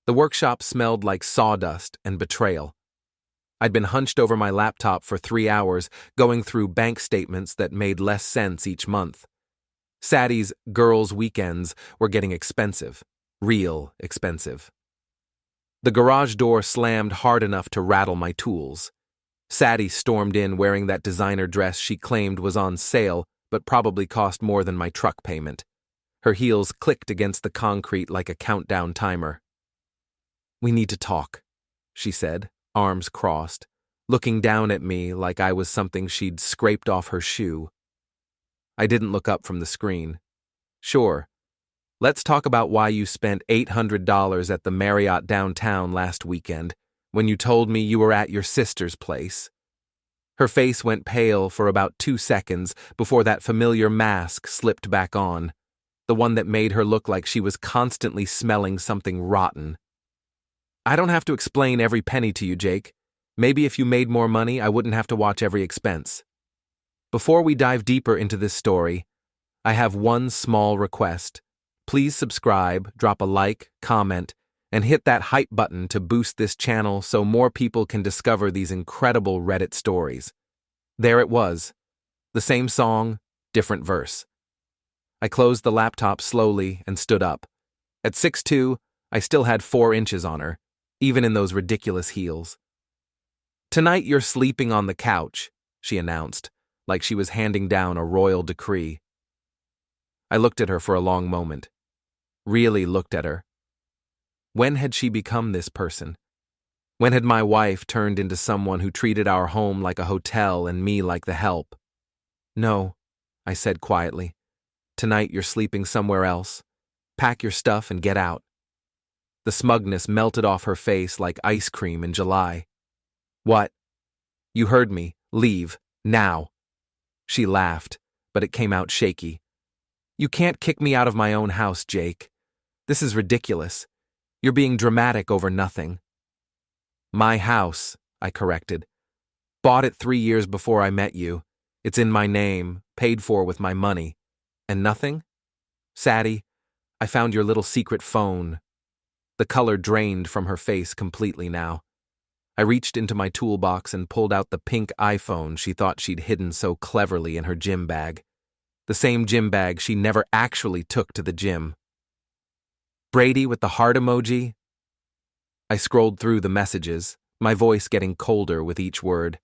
The workshop smelled like sawdust and betrayal. I'd been hunched over my laptop for 3 hours, going through bank statements that made less sense each month. Saddie's girls' weekends were getting expensive. Real expensive. The garage door slammed hard enough to rattle my tools. Saddie stormed in wearing that designer dress she claimed was on sale, but probably cost more than my truck payment. Her heels clicked against the concrete like a countdown timer. "We need to talk," she said, arms crossed, looking down at me like I was something she'd scraped off her shoe. I didn't look up from the screen. "Sure. Let's talk about why you spent $800 at the Marriott downtown last weekend when you told me you were at your sister's place." Her face went pale for about 2 seconds before that familiar mask slipped back on, the one that made her look like she was constantly smelling something rotten. "I don't have to explain every penny to you, Jake. Maybe if you made more money, I wouldn't have to watch every expense. Before we dive deeper into this story, I have one small request. Please subscribe, drop a like, comment, and hit that hype button to boost this channel so more people can discover these incredible Reddit stories." There it was. The same song, different verse. I closed the laptop slowly and stood up. At 6'2", I still had 4 inches on her, even in those ridiculous heels. "Tonight you're sleeping on the couch," she announced, like she was handing down a royal decree. I looked at her for a long moment. Really looked at her. When had she become this person? When had my wife turned into someone who treated our home like a hotel and me like the help? "No," I said quietly. "Tonight you're sleeping somewhere else. Pack your stuff and get out." The smugness melted off her face like ice cream in July. "What?" "You heard me. Leave. Now." She laughed, but it came out shaky. "You can't kick me out of my own house, Jake. This is ridiculous. You're being dramatic over nothing." "My house," I corrected. "Bought it 3 years before I met you. It's in my name, paid for with my money. And nothing? Saddie, I found your little secret phone." The color drained from her face completely now. I reached into my toolbox and pulled out the pink iPhone she thought she'd hidden so cleverly in her gym bag. The same gym bag she never actually took to the gym. "Brady with the heart emoji?" I scrolled through the messages, my voice getting colder with each word.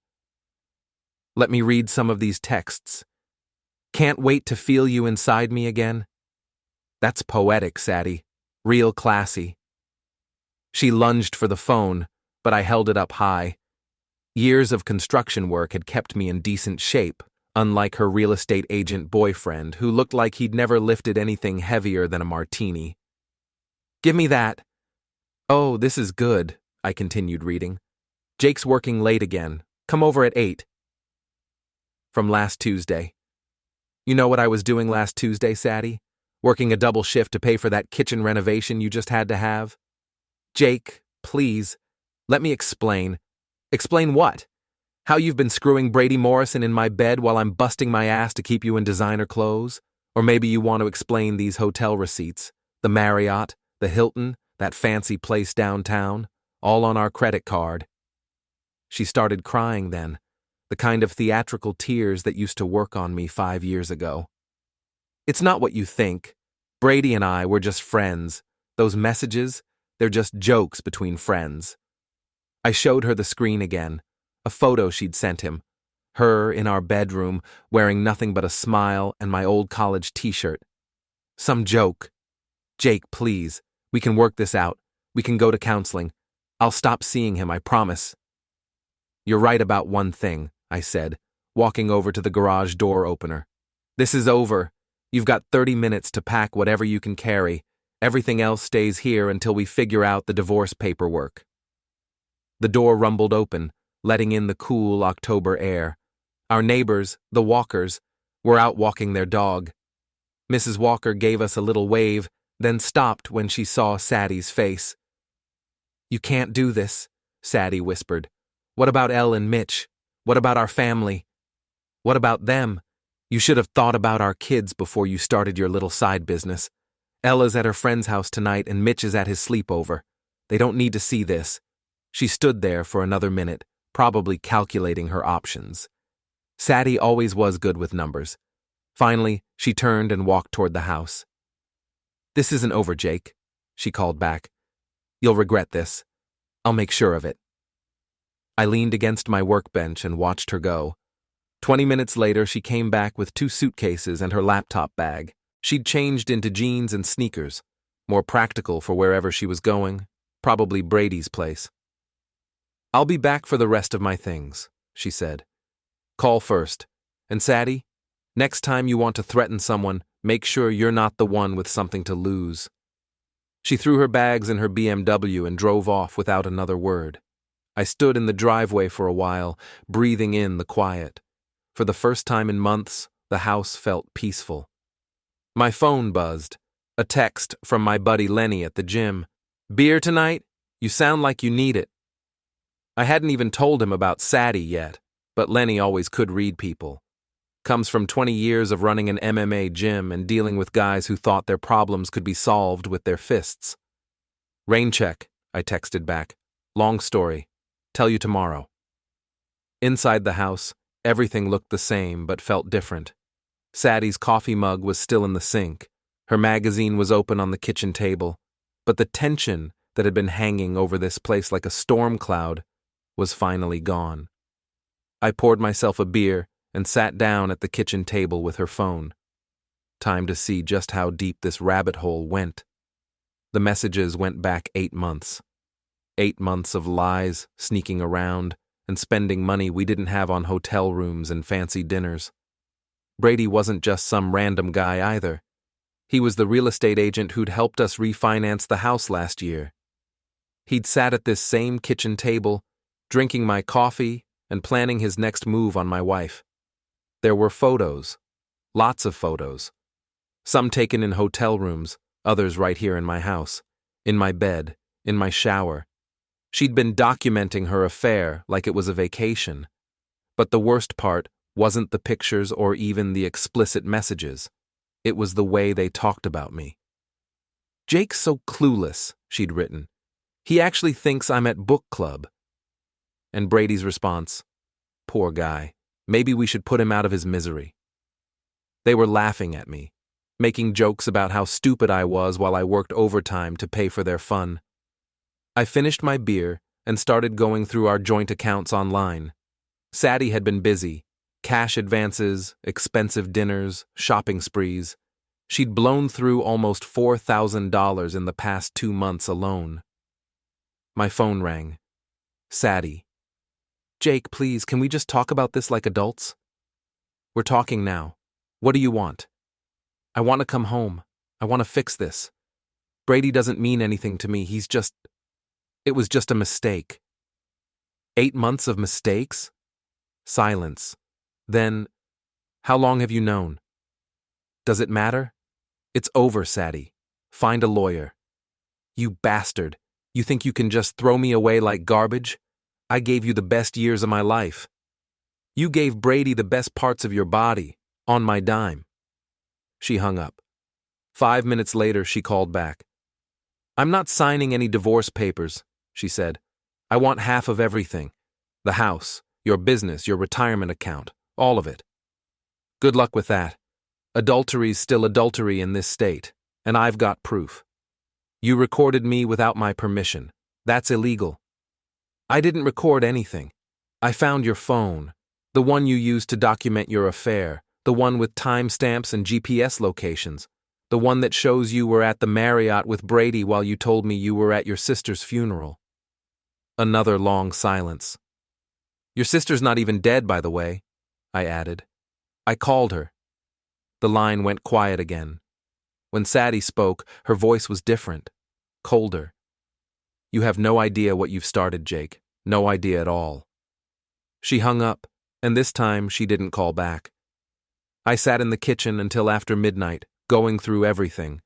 "Let me read some of these texts. Can't wait to feel you inside me again." That's poetic, Saddie. Real classy. She lunged for the phone, but I held it up high. Years of construction work had kept me in decent shape, unlike her real estate agent boyfriend, who looked like he'd never lifted anything heavier than a martini. "Give me that." "Oh, this is good," I continued reading. "Jake's working late again. Come over at 8. From last Tuesday. You know what I was doing last Tuesday, Saddie? Working a double shift to pay for that kitchen renovation you just had to have? Jake, please, let me explain. Explain what? How you've been screwing Brady Morrison in my bed while I'm busting my ass to keep you in designer clothes? Or maybe you want to explain these hotel receipts, the Marriott, the Hilton, that fancy place downtown, all on our credit card. She started crying then, the kind of theatrical tears that used to work on me 5 years ago. It's not what you think. Brady and I were just friends. Those messages, they're just jokes between friends. I showed her the screen again, a photo she'd sent him, her in our bedroom, wearing nothing but a smile and my old college t-shirt. Some joke. Jake, please, we can work this out. We can go to counseling. I'll stop seeing him, I promise. You're right about one thing, I said, walking over to the garage door opener. This is over. You've got 30 minutes to pack whatever you can carry. Everything else stays here until we figure out the divorce paperwork. The door rumbled open, letting in the cool October air. Our neighbors, the Walkers, were out walking their dog. Mrs. Walker gave us a little wave, then stopped when she saw Saddie's face. You can't do this, Saddie whispered. What about Elle and Mitch? What about our family? What about them? You should have thought about our kids before you started your little side business. Ella's at her friend's house tonight and Mitch is at his sleepover. They don't need to see this. She stood there for another minute, probably calculating her options. Saddie always was good with numbers. Finally, she turned and walked toward the house. "This isn't over, Jake," she called back. "You'll regret this. I'll make sure of it." I leaned against my workbench and watched her go. 20 minutes later, she came back with 2 suitcases and her laptop bag. She'd changed into jeans and sneakers, more practical for wherever she was going, probably Brady's place. "I'll be back for the rest of my things," she said. "Call first. And Saddie, next time you want to threaten someone, make sure you're not the one with something to lose." She threw her bags in her BMW and drove off without another word. I stood in the driveway for a while, breathing in the quiet. For the first time in months, the house felt peaceful. My phone buzzed. A text from my buddy Lenny at the gym. "Beer tonight? You sound like you need it." I hadn't even told him about Saddie yet, but Lenny always could read people. Comes from 20 years of running an MMA gym and dealing with guys who thought their problems could be solved with their fists. "Rain check," I texted back. "Long story. Tell you tomorrow." Inside the house, everything looked the same but felt different. Saddie's coffee mug was still in the sink. Her magazine was open on the kitchen table, but the tension that had been hanging over this place like a storm cloud was finally gone. I poured myself a beer and sat down at the kitchen table with her phone. Time to see just how deep this rabbit hole went. The messages went back 8 months. 8 months of lies, sneaking around, and spending money we didn't have on hotel rooms and fancy dinners. Brady wasn't just some random guy either. He was the real estate agent who'd helped us refinance the house last year. He'd sat at this same kitchen table, drinking my coffee and planning his next move on my wife. There were photos, lots of photos. Some taken in hotel rooms, others right here in my house, in my bed, in my shower. She'd been documenting her affair like it was a vacation. But the worst part wasn't the pictures or even the explicit messages. It was the way they talked about me. "Jake's so clueless," she'd written. "He actually thinks I'm at book club." And Brady's response, "Poor guy. Maybe we should put him out of his misery." They were laughing at me, making jokes about how stupid I was while I worked overtime to pay for their fun. I finished my beer and started going through our joint accounts online. Saddie had been busy. Cash advances, expensive dinners, shopping sprees. She'd blown through almost $4,000 in the past 2 months alone. My phone rang. Saddie. "Jake, please, can we just talk about this like adults?" "We're talking now. What do you want?" "I want to come home. I want to fix this. Brady doesn't mean anything to me. It was just a mistake." 8 months of mistakes? Silence. Then, "How long have you known?" "Does it matter?" "It's over, Saddie. Find a lawyer." "You bastard. You think you can just throw me away like garbage? I gave you the best years of my life. You gave Brady the best parts of your body, on my dime." She hung up. 5 minutes later, she called back. "I'm not signing any divorce papers," she said. "I want half of everything. The house, your business, your retirement account, all of it." "Good luck with that. Adultery's still adultery in this state, and I've got proof. You recorded me without my permission. That's illegal." "I didn't record anything. I found your phone, the one you used to document your affair, the one with timestamps and GPS locations, the one that shows you were at the Marriott with Brady while you told me you were at your sister's funeral." Another long silence. "Your sister's not even dead, by the way," I added. "I called her." The line went quiet again. When Saddie spoke, her voice was different, colder. "You have no idea what you've started, Jake. No idea at all." She hung up, and this time she didn't call back. I sat in the kitchen until after midnight, going through everything.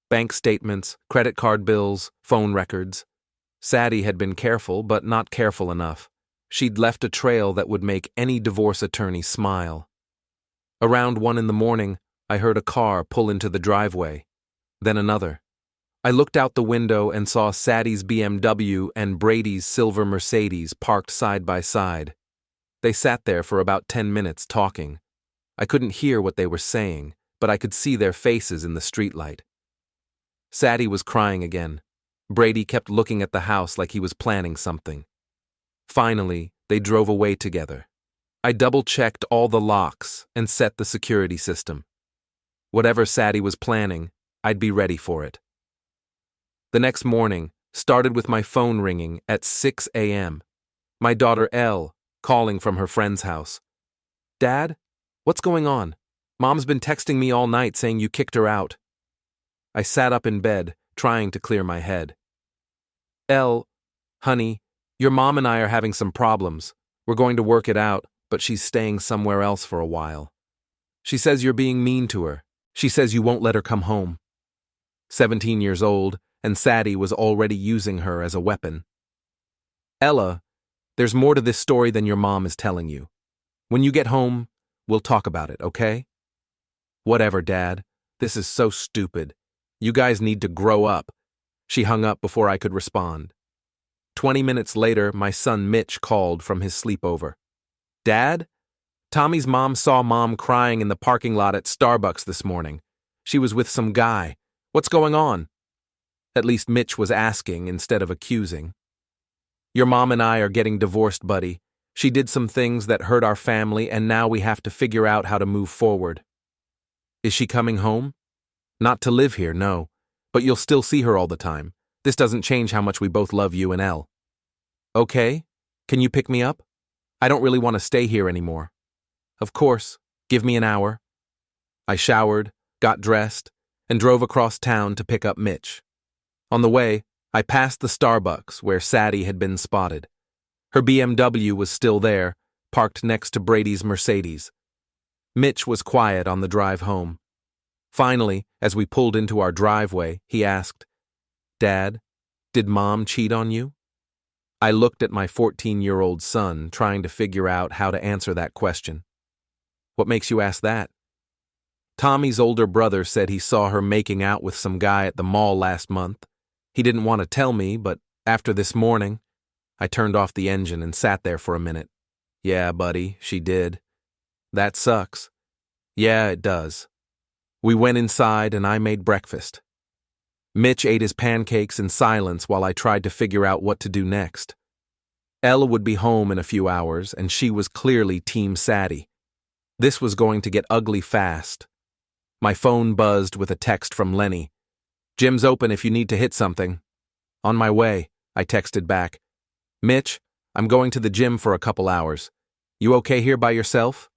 Bank statements, credit card bills, phone records. Saddie had been careful, but not careful enough. She'd left a trail that would make any divorce attorney smile. Around 1 in the morning, I heard a car pull into the driveway. Then another. I looked out the window and saw Saddie's BMW and Brady's silver Mercedes parked side by side. They sat there for about 10 minutes talking. I couldn't hear what they were saying, but I could see their faces in the streetlight. Saddie was crying again. Brady kept looking at the house like he was planning something. Finally, they drove away together. I double-checked all the locks and set the security system. Whatever Saddie was planning, I'd be ready for it. The next morning started with my phone ringing at 6 a.m. My daughter Elle calling from her friend's house. "Dad, what's going on? Mom's been texting me all night saying you kicked her out." I sat up in bed, trying to clear my head. "Elle, honey, your mom and I are having some problems. We're going to work it out, but she's staying somewhere else for a while. She says you're being mean to her. She says you won't let her come home." 17 years old, and Saddie was already using her as a weapon. "Ella, there's more to this story than your mom is telling you. When you get home, we'll talk about it, okay?" "Whatever, Dad. This is so stupid. You guys need to grow up." She hung up before I could respond. 20 minutes later, my son Mitch called from his sleepover. "Dad, Tommy's mom saw Mom crying in the parking lot at Starbucks this morning. She was with some guy. What's going on?" At least Mitch was asking instead of accusing. "Your mom and I are getting divorced, buddy. She did some things that hurt our family, and now we have to figure out how to move forward." "Is she coming home?" "Not to live here, no. But you'll still see her all the time. This doesn't change how much we both love you and Elle." "Okay. Can you pick me up? I don't really want to stay here anymore." "Of course. Give me an hour." I showered, got dressed, and drove across town to pick up Mitch. On the way, I passed the Starbucks where Saddie had been spotted. Her BMW was still there, parked next to Brady's Mercedes. Mitch was quiet on the drive home. Finally, as we pulled into our driveway, he asked, "Dad, did Mom cheat on you?" I looked at my 14-year-old son, trying to figure out how to answer that question. "What makes you ask that?" "Tommy's older brother said he saw her making out with some guy at the mall last month. He didn't want to tell me, but after this morning..." I turned off the engine and sat there for a minute. "Yeah, buddy, she did." "That sucks." "Yeah, it does." We went inside and I made breakfast. Mitch ate his pancakes in silence while I tried to figure out what to do next. Elle would be home in a few hours, and she was clearly Team Saddie. This was going to get ugly fast. My phone buzzed with a text from Lenny. "Gym's open if you need to hit something." "On my way," I texted back. "Mitch, I'm going to the gym for a couple hours. You okay here by yourself?"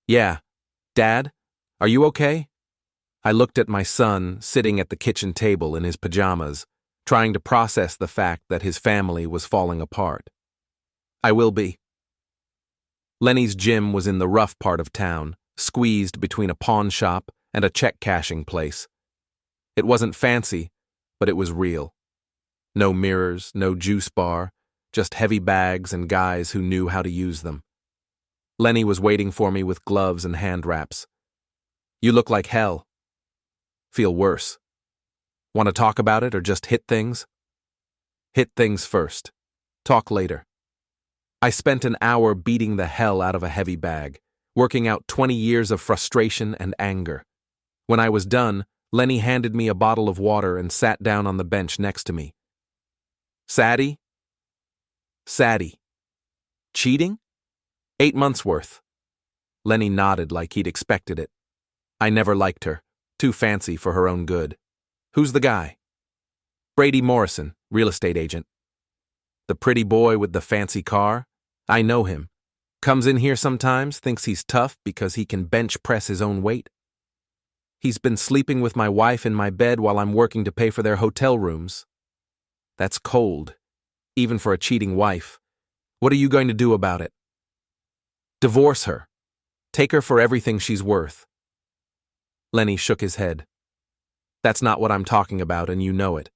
"Yeah." "Dad, are you okay?" I looked at my son sitting at the kitchen table in his pajamas, trying to process the fact that his family was falling apart. "I will be." Lenny's gym was in the rough part of town, squeezed between a pawn shop and a check-cashing place. It wasn't fancy, but it was real. No mirrors, no juice bar, just heavy bags and guys who knew how to use them. Lenny was waiting for me with gloves and hand wraps. "You look like hell." "Feel worse." "Want to talk about it or just hit things?" "Hit things first. Talk later." I spent an hour beating the hell out of a heavy bag, working out 20 years of frustration and anger. When I was done, Lenny handed me a bottle of water and sat down on the bench next to me. "Saddie?" "Saddie." "Cheating?" 8 months worth. Lenny nodded like he'd expected it. "I never liked her. Too fancy for her own good." "Who's the guy?" "Brady Morrison, real estate agent." "The pretty boy with the fancy car?" "I know him. Comes in here sometimes, thinks he's tough because he can bench press his own weight." "He's been sleeping with my wife in my bed while I'm working to pay for their hotel rooms." "That's cold, even for a cheating wife. What are you going to do about it?" "Divorce her. Take her for everything she's worth." Lenny shook his head. "That's not what I'm talking about, and you know it.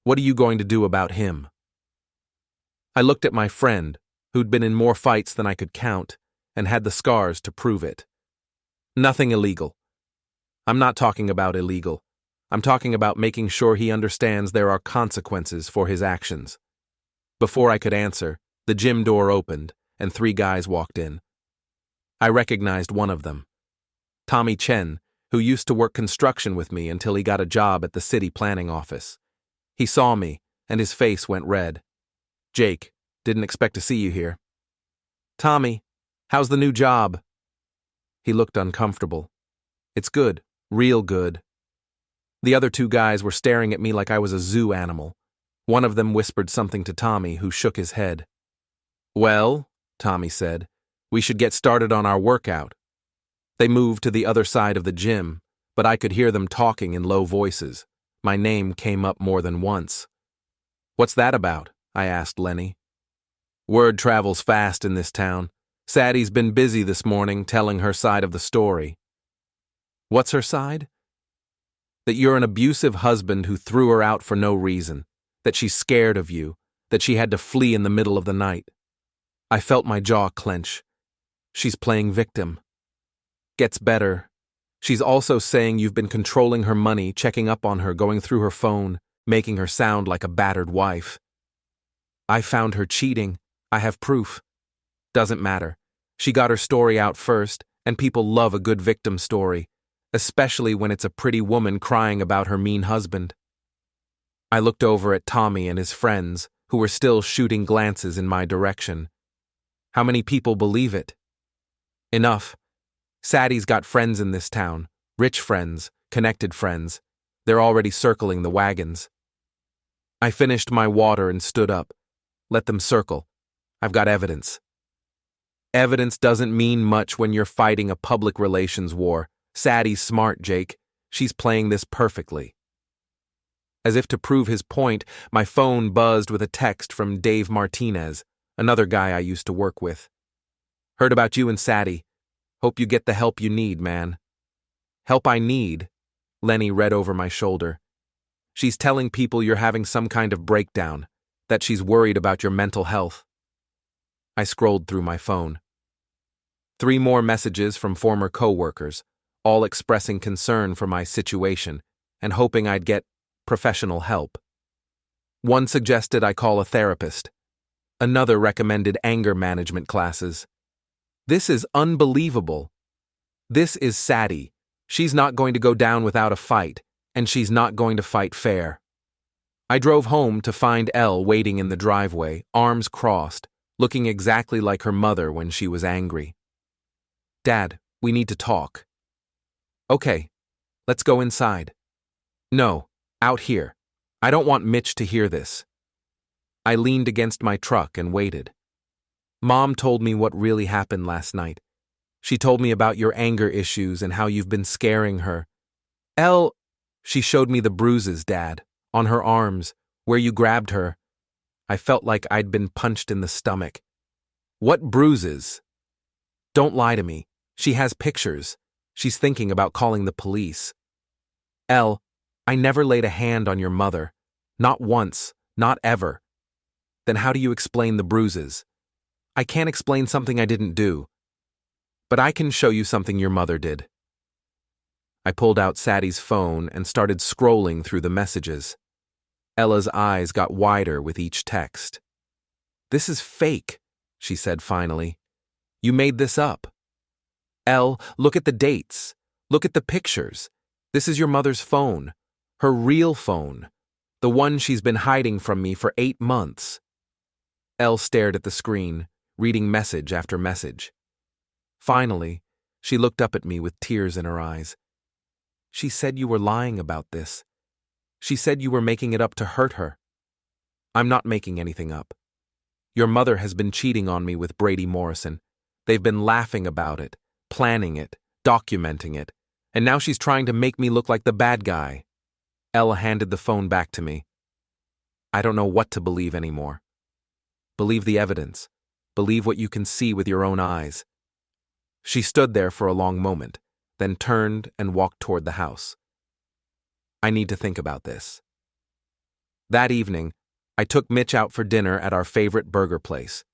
What are you going to do about him?" I looked at my friend, who'd been in more fights than I could count, and had the scars to prove it. "Nothing illegal." "I'm not talking about illegal. I'm talking about making sure he understands there are consequences for his actions. Before I could answer, the gym door opened, and 3 guys walked in. I recognized one of them. Tommy Chen, who used to work construction with me until he got a job at the city planning office. He saw me, and his face went red. "Jake, didn't expect to see you here." "Tommy, how's the new job?" He looked uncomfortable. "It's good, real good." The other 2 guys were staring at me like I was a zoo animal. One of them whispered something to Tommy, who shook his head. "Well," Tommy said, "we should get started on our workout." They moved to the other side of the gym, but I could hear them talking in low voices. My name came up more than once. "What's that about?" I asked Lenny. "Word travels fast in this town. Saddie's been busy this morning telling her side of the story." "What's her side?" "That you're an abusive husband who threw her out for no reason, that she's scared of you, that she had to flee in the middle of the night." I felt my jaw clench. She's playing victim. Gets better. She's also saying you've been controlling her money, checking up on her, going through her phone, making her sound like a battered wife. "I found her cheating. I have proof." "Doesn't matter. She got her story out first, and people love a good victim story, especially when it's a pretty woman crying about her mean husband." I looked over at Tommy and his friends, who were still shooting glances in my direction. "How many people believe it?" "Enough. Saddie's got friends in this town, rich friends, connected friends. They're already circling the wagons." I finished my water and stood up. "Let them circle. I've got evidence." "Evidence doesn't mean much when you're fighting a public relations war. Saddie's smart, Jake. She's playing this perfectly." As if to prove his point, my phone buzzed with a text from Dave Martinez, another guy I used to work with. "Heard about you and Saddie. Hope you get the help you need, man." "Help I need?" Lenny read over my shoulder. "She's telling people you're having some kind of breakdown, that she's worried about your mental health." I scrolled through my phone. 3 more messages from former co-workers, all expressing concern for my situation and hoping I'd get professional help. One suggested I call a therapist. Another recommended anger management classes. This is unbelievable. This is Saddie. She's not going to go down without a fight, and she's not going to fight fair. I drove home to find Elle waiting in the driveway, arms crossed, looking exactly like her mother when she was angry. "Dad, we need to talk." "Okay, let's go inside." "No, out here. I don't want Mitch to hear this." I leaned against my truck and waited. "Mom told me what really happened last night. She told me about your anger issues and how you've been scaring her. Elle, she showed me the bruises, Dad, on her arms, where you grabbed her. I felt like I'd been punched in the stomach." "What bruises?" "Don't lie to me. She has pictures. She's thinking about calling the police." "Elle, I never laid a hand on your mother. Not once, not ever." "Then how do you explain the bruises?" "I can't explain something I didn't do. But I can show you something your mother did." I pulled out Saddie's phone and started scrolling through the messages. Ella's eyes got wider with each text. "This is fake," she said finally. "You made this up." "Elle, look at the dates. Look at the pictures. This is your mother's phone. Her real phone. The one she's been hiding from me for 8 months. Elle stared at the screen, reading message after message. Finally, she looked up at me with tears in her eyes. "She said you were lying about this. She said you were making it up to hurt her." "I'm not making anything up. Your mother has been cheating on me with Brady Morrison. They've been laughing about it, planning it, documenting it, and now she's trying to make me look like the bad guy." Ella handed the phone back to me. "I don't know what to believe anymore. Believe the evidence. Believe what you can see with your own eyes." She stood there for a long moment, then turned and walked toward the house. "I need to think about this." That evening, I took Mitch out for dinner at our favorite burger place.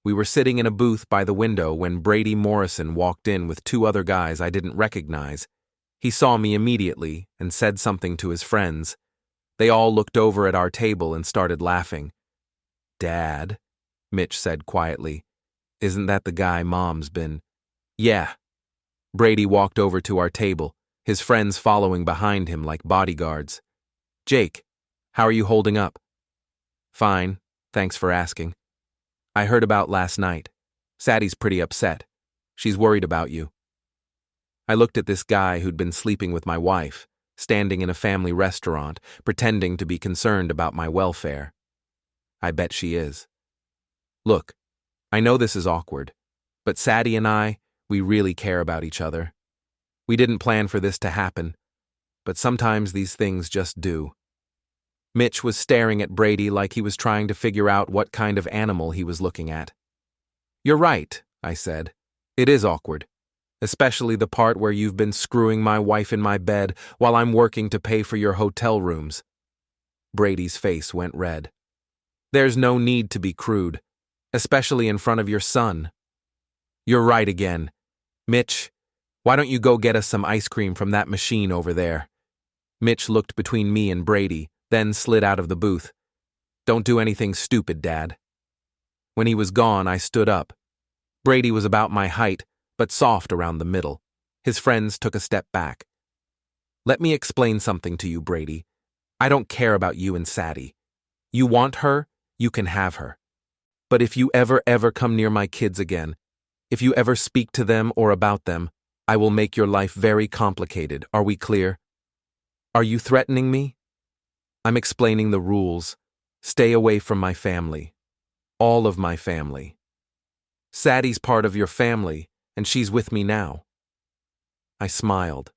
We were sitting in a booth by the window when Brady Morrison walked in with 2 other guys I didn't recognize. He saw me immediately and said something to his friends. They all looked over at our table and started laughing. "Dad," Mitch said quietly, "isn't that the guy Mom's been—" "Yeah." Brady walked over to our table, his friends following behind him like bodyguards. "Jake, how are you holding up?" "Fine, thanks for asking. I heard about last night. Saddie's pretty upset. She's worried about you." I looked at this guy who'd been sleeping with my wife, standing in a family restaurant, pretending to be concerned about my welfare. I bet she is. "Look, I know this is awkward, but Saddie and I, we really care about each other. We didn't plan for this to happen, but sometimes these things just do." Mitch was staring at Brady like he was trying to figure out what kind of animal he was looking at. "You're right," I said. "It is awkward, especially the part where you've been screwing my wife in my bed while I'm working to pay for your hotel rooms." Brady's face went red. "There's no need to be crude, especially in front of your son." "You're right again. Mitch, why don't you go get us some ice cream from that machine over there?" Mitch looked between me and Brady, then slid out of the booth. "Don't do anything stupid, Dad." When he was gone, I stood up. Brady was about my height, but soft around the middle. His friends took a step back. "Let me explain something to you, Brady. I don't care about you and Saddie. You want her, you can have her. But if you ever come near my kids again, if you ever speak to them or about them, I will make your life very complicated. Are we clear?" "Are you threatening me?" "I'm explaining the rules. Stay away from my family. All of my family. Saddie's part of your family, and she's with me now." I smiled.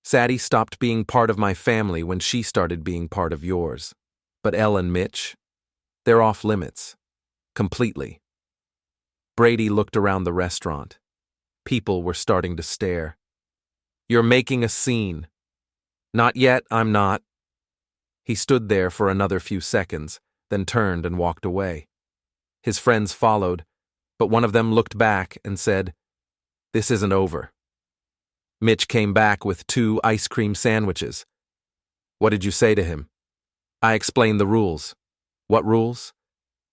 "Saddie stopped being part of my family when she started being part of yours. But Elle and Mitch, they're off limits. Completely." Brady looked around the restaurant. People were starting to stare. "You're making a scene." "Not yet, I'm not." He stood there for another few seconds, then turned and walked away. His friends followed, but one of them looked back and said, "This isn't over." Mitch came back with 2 ice cream sandwiches. "What did you say to him?" "I explained the rules." "What rules?"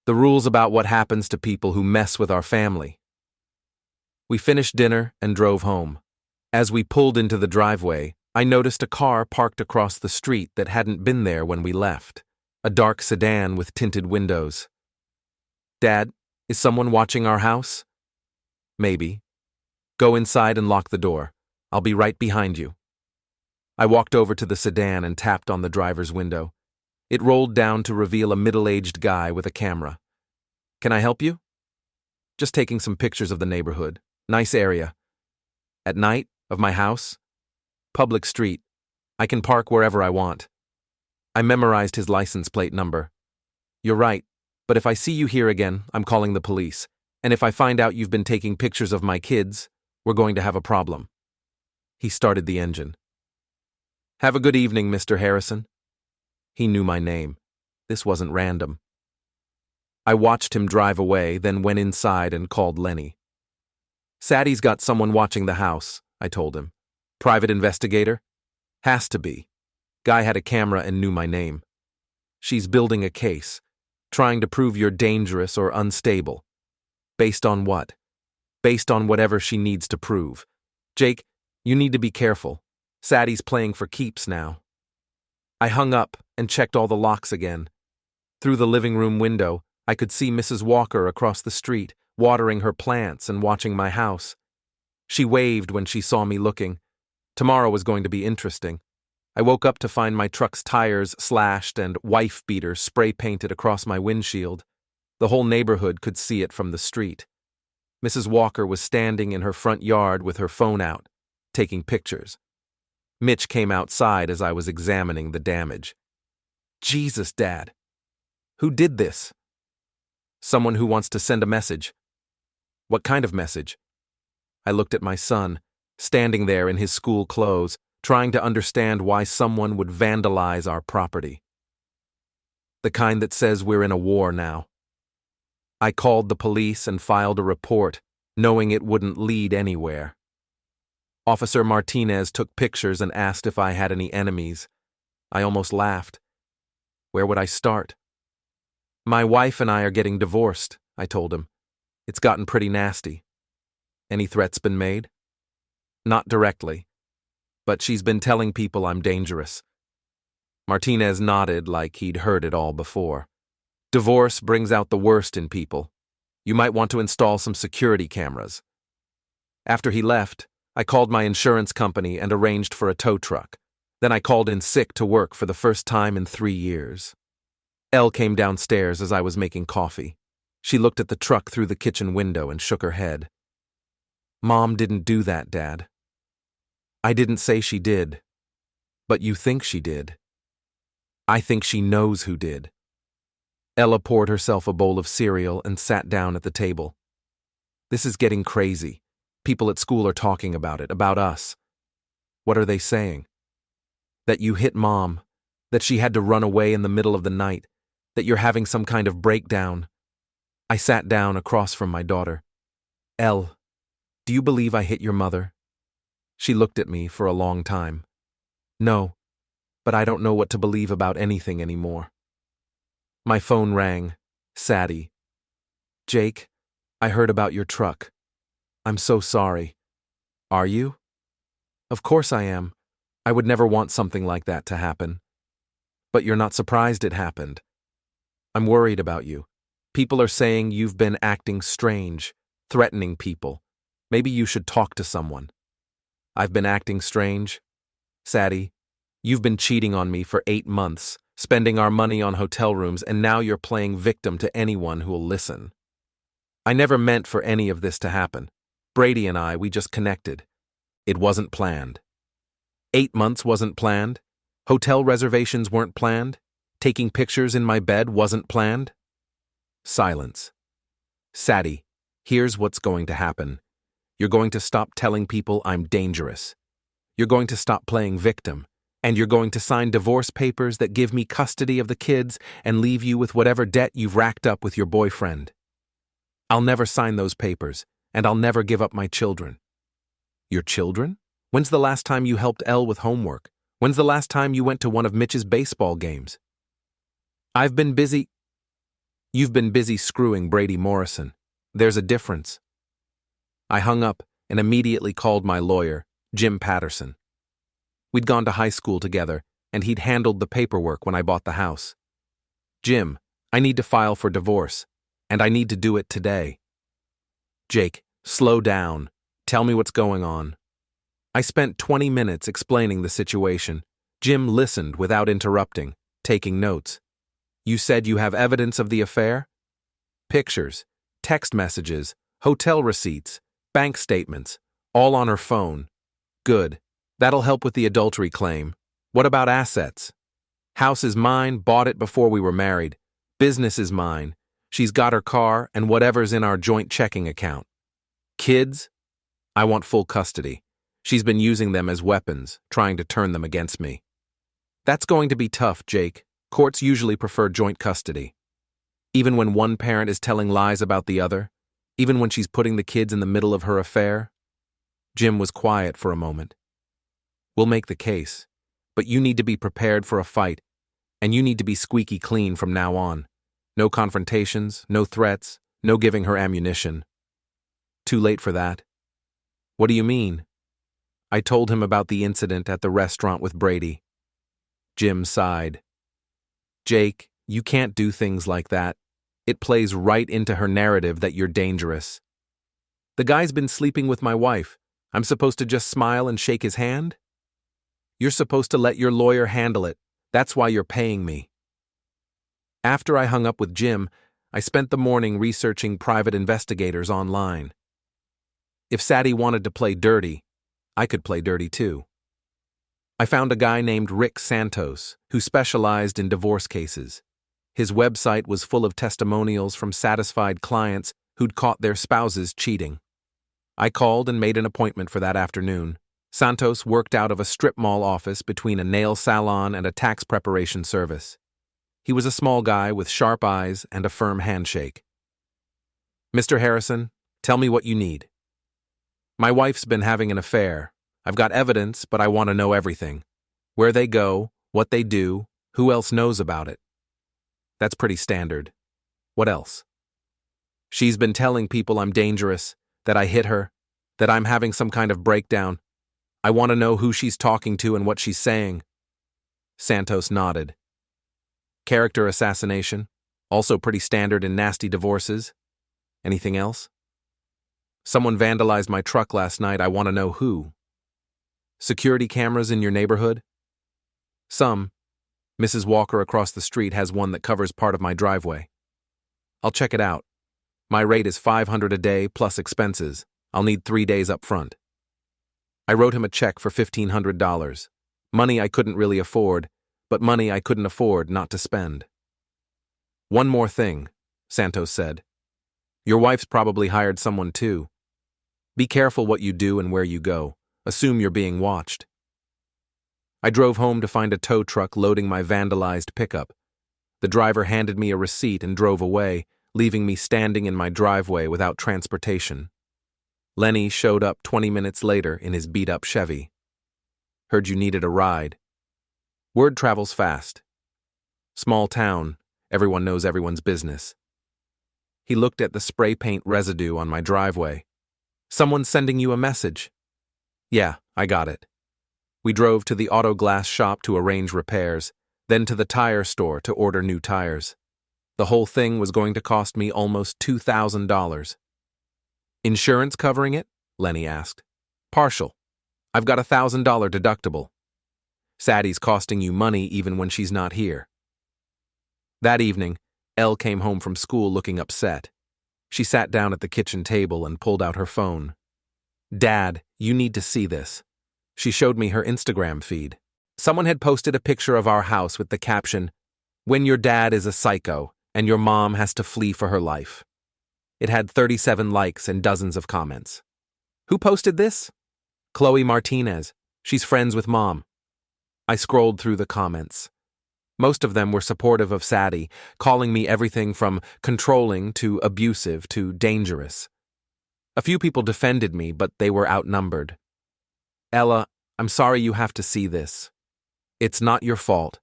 "The rules about what happens to people who mess with our family." We finished dinner and drove home. As we pulled into the driveway, I noticed a car parked across the street that hadn't been there when we left. A dark sedan with tinted windows. "Dad, is someone watching our house?" "Maybe. Go inside and lock the door. I'll be right behind you." I walked over to the sedan and tapped on the driver's window. It rolled down to reveal a middle-aged guy with a camera. "Can I help you?" "Just taking some pictures of the neighborhood. Nice area." "At night? Of my house?" "Public street. I can park wherever I want." I memorized his license plate number. "You're right, but if I see you here again, I'm calling the police. And if I find out you've been taking pictures of my kids, we're going to have a problem." He started the engine. "Have a good evening, Mr. Harrison." He knew my name. This wasn't random. I watched him drive away, then went inside and called Lenny. "Saddie's got someone watching the house," I told him. "Private investigator?" "Has to be. Guy had a camera and knew my name. She's building a case, trying to prove you're dangerous or unstable." "Based on what?" "Based on whatever she needs to prove. Jake, you need to be careful. Saddie's playing for keeps now." I hung up and checked all the locks again. Through the living room window, I could see Mrs. Walker across the street, watering her plants and watching my house. She waved when she saw me looking. Tomorrow was going to be interesting. I woke up to find my truck's tires slashed and wife beater spray-painted across my windshield. The whole neighborhood could see it from the street. Mrs. Walker was standing in her front yard with her phone out, taking pictures. Mitch came outside as I was examining the damage. "Jesus, Dad. Who did this?" "Someone who wants to send a message." "What kind of message?" I looked at my son, standing there in his school clothes, trying to understand why someone would vandalize our property. "The kind that says we're in a war now." I called the police and filed a report, knowing it wouldn't lead anywhere. Officer Martinez took pictures and asked if I had any enemies. I almost laughed. Where would I start? My wife and I are getting divorced, I told him. It's gotten pretty nasty. Any threats been made? Not directly, but she's been telling people I'm dangerous. Martinez nodded like he'd heard it all before. Divorce brings out the worst in people. You might want to install some security cameras. After he left, I called my insurance company and arranged for a tow truck. Then I called in sick to work for the first time in 3 years. Elle came downstairs as I was making coffee. She looked at the truck through the kitchen window and shook her head. Mom didn't do that, Dad. I didn't say she did. But you think she did. I think she knows who did. Ella poured herself a bowl of cereal and sat down at the table. This is getting crazy. People at school are talking about it, about us. What are they saying? That you hit Mom, that she had to run away in the middle of the night, that you're having some kind of breakdown. I sat down across from my daughter. Elle, do you believe I hit your mother? She looked at me for a long time. No, but I don't know what to believe about anything anymore. My phone rang. Saddie. Jake, I heard about your truck. I'm so sorry. Are you? Of course I am. I would never want something like that to happen. But you're not surprised it happened. I'm worried about you. People are saying you've been acting strange, threatening people. Maybe you should talk to someone. I've been acting strange? Saddie, you've been cheating on me for 8 months, spending our money on hotel rooms, and now you're playing victim to anyone who'll listen. I never meant for any of this to happen. Brady and I, we just connected. It wasn't planned. 8 months wasn't planned. Hotel reservations weren't planned. Taking pictures in my bed wasn't planned. Silence. Saddie, here's what's going to happen. You're going to stop telling people I'm dangerous. You're going to stop playing victim. And you're going to sign divorce papers that give me custody of the kids and leave you with whatever debt you've racked up with your boyfriend. I'll never sign those papers, and I'll never give up my children. Your children? When's the last time you helped Elle with homework? When's the last time you went to one of Mitch's baseball games? I've been busy. You've been busy screwing Brady Morrison. There's a difference. I hung up and immediately called my lawyer, Jim Patterson. We'd gone to high school together, and he'd handled the paperwork when I bought the house. Jim, I need to file for divorce, and I need to do it today. Jake, slow down. Tell me what's going on. I spent 20 minutes explaining the situation. Jim listened without interrupting, taking notes. You said you have evidence of the affair? Pictures, text messages, hotel receipts, bank statements, all on her phone. Good. That'll help with the adultery claim. What about assets? House is mine, bought it before we were married. Business is mine. She's got her car and whatever's in our joint checking account. Kids? I want full custody. She's been using them as weapons, trying to turn them against me. That's going to be tough, Jake. Courts usually prefer joint custody. Even when one parent is telling lies about the other? Even when she's putting the kids in the middle of her affair? Jim was quiet for a moment. We'll make the case, but you need to be prepared for a fight, and you need to be squeaky clean from now on. No confrontations, no threats, no giving her ammunition. Too late for that. What do you mean? I told him about the incident at the restaurant with Brady. Jim sighed. Jake, you can't do things like that. It plays right into her narrative that you're dangerous. The guy's been sleeping with my wife. I'm supposed to just smile and shake his hand? You're supposed to let your lawyer handle it. That's why you're paying me. After I hung up with Jim, I spent the morning researching private investigators online. If Saddie wanted to play dirty, I could play dirty too. I found a guy named Rick Santos, who specialized in divorce cases. His website was full of testimonials from satisfied clients who'd caught their spouses cheating. I called and made an appointment for that afternoon. Santos worked out of a strip mall office between a nail salon and a tax preparation service. He was a small guy with sharp eyes and a firm handshake. Mr. Harrison, tell me what you need. My wife's been having an affair. I've got evidence, but I want to know everything. Where they go, what they do, who else knows about it. That's pretty standard. What else? She's been telling people I'm dangerous, that I hit her, that I'm having some kind of breakdown. I want to know who she's talking to and what she's saying. Santos nodded. Character assassination, also pretty standard in nasty divorces. Anything else? Someone vandalized my truck last night, I want to know who. Security cameras in your neighborhood? Some. Mrs. Walker across the street has one that covers part of my driveway. I'll check it out. My rate is $500 a day plus expenses. I'll need 3 days up front. I wrote him a check for $1,500. Money I couldn't really afford, but money I couldn't afford not to spend. One more thing, Santos said. Your wife's probably hired someone too. Be careful what you do and where you go. Assume you're being watched. I drove home to find a tow truck loading my vandalized pickup. The driver handed me a receipt and drove away, leaving me standing in my driveway without transportation. Lenny showed up 20 minutes later in his beat-up Chevy. Heard you needed a ride. Word travels fast. Small town, everyone knows everyone's business. He looked at the spray paint residue on my driveway. Someone's sending you a message. Yeah, I got it. We drove to the auto glass shop to arrange repairs, then to the tire store to order new tires. The whole thing was going to cost me almost $2,000. Insurance covering it? Lenny asked. Partial. I've got $1,000 deductible. Saddie's costing you money even when she's not here. That evening, Elle came home from school looking upset. She sat down at the kitchen table and pulled out her phone. Dad, you need to see this. She showed me her Instagram feed. Someone had posted a picture of our house with the caption, "When your dad is a psycho and your mom has to flee for her life." It had 37 likes and dozens of comments. Who posted this? Chloe Martinez. She's friends with Mom. I scrolled through the comments. Most of them were supportive of Saddie, calling me everything from controlling to abusive to dangerous. A few people defended me, but they were outnumbered. Ella, I'm sorry you have to see this. It's not your fault.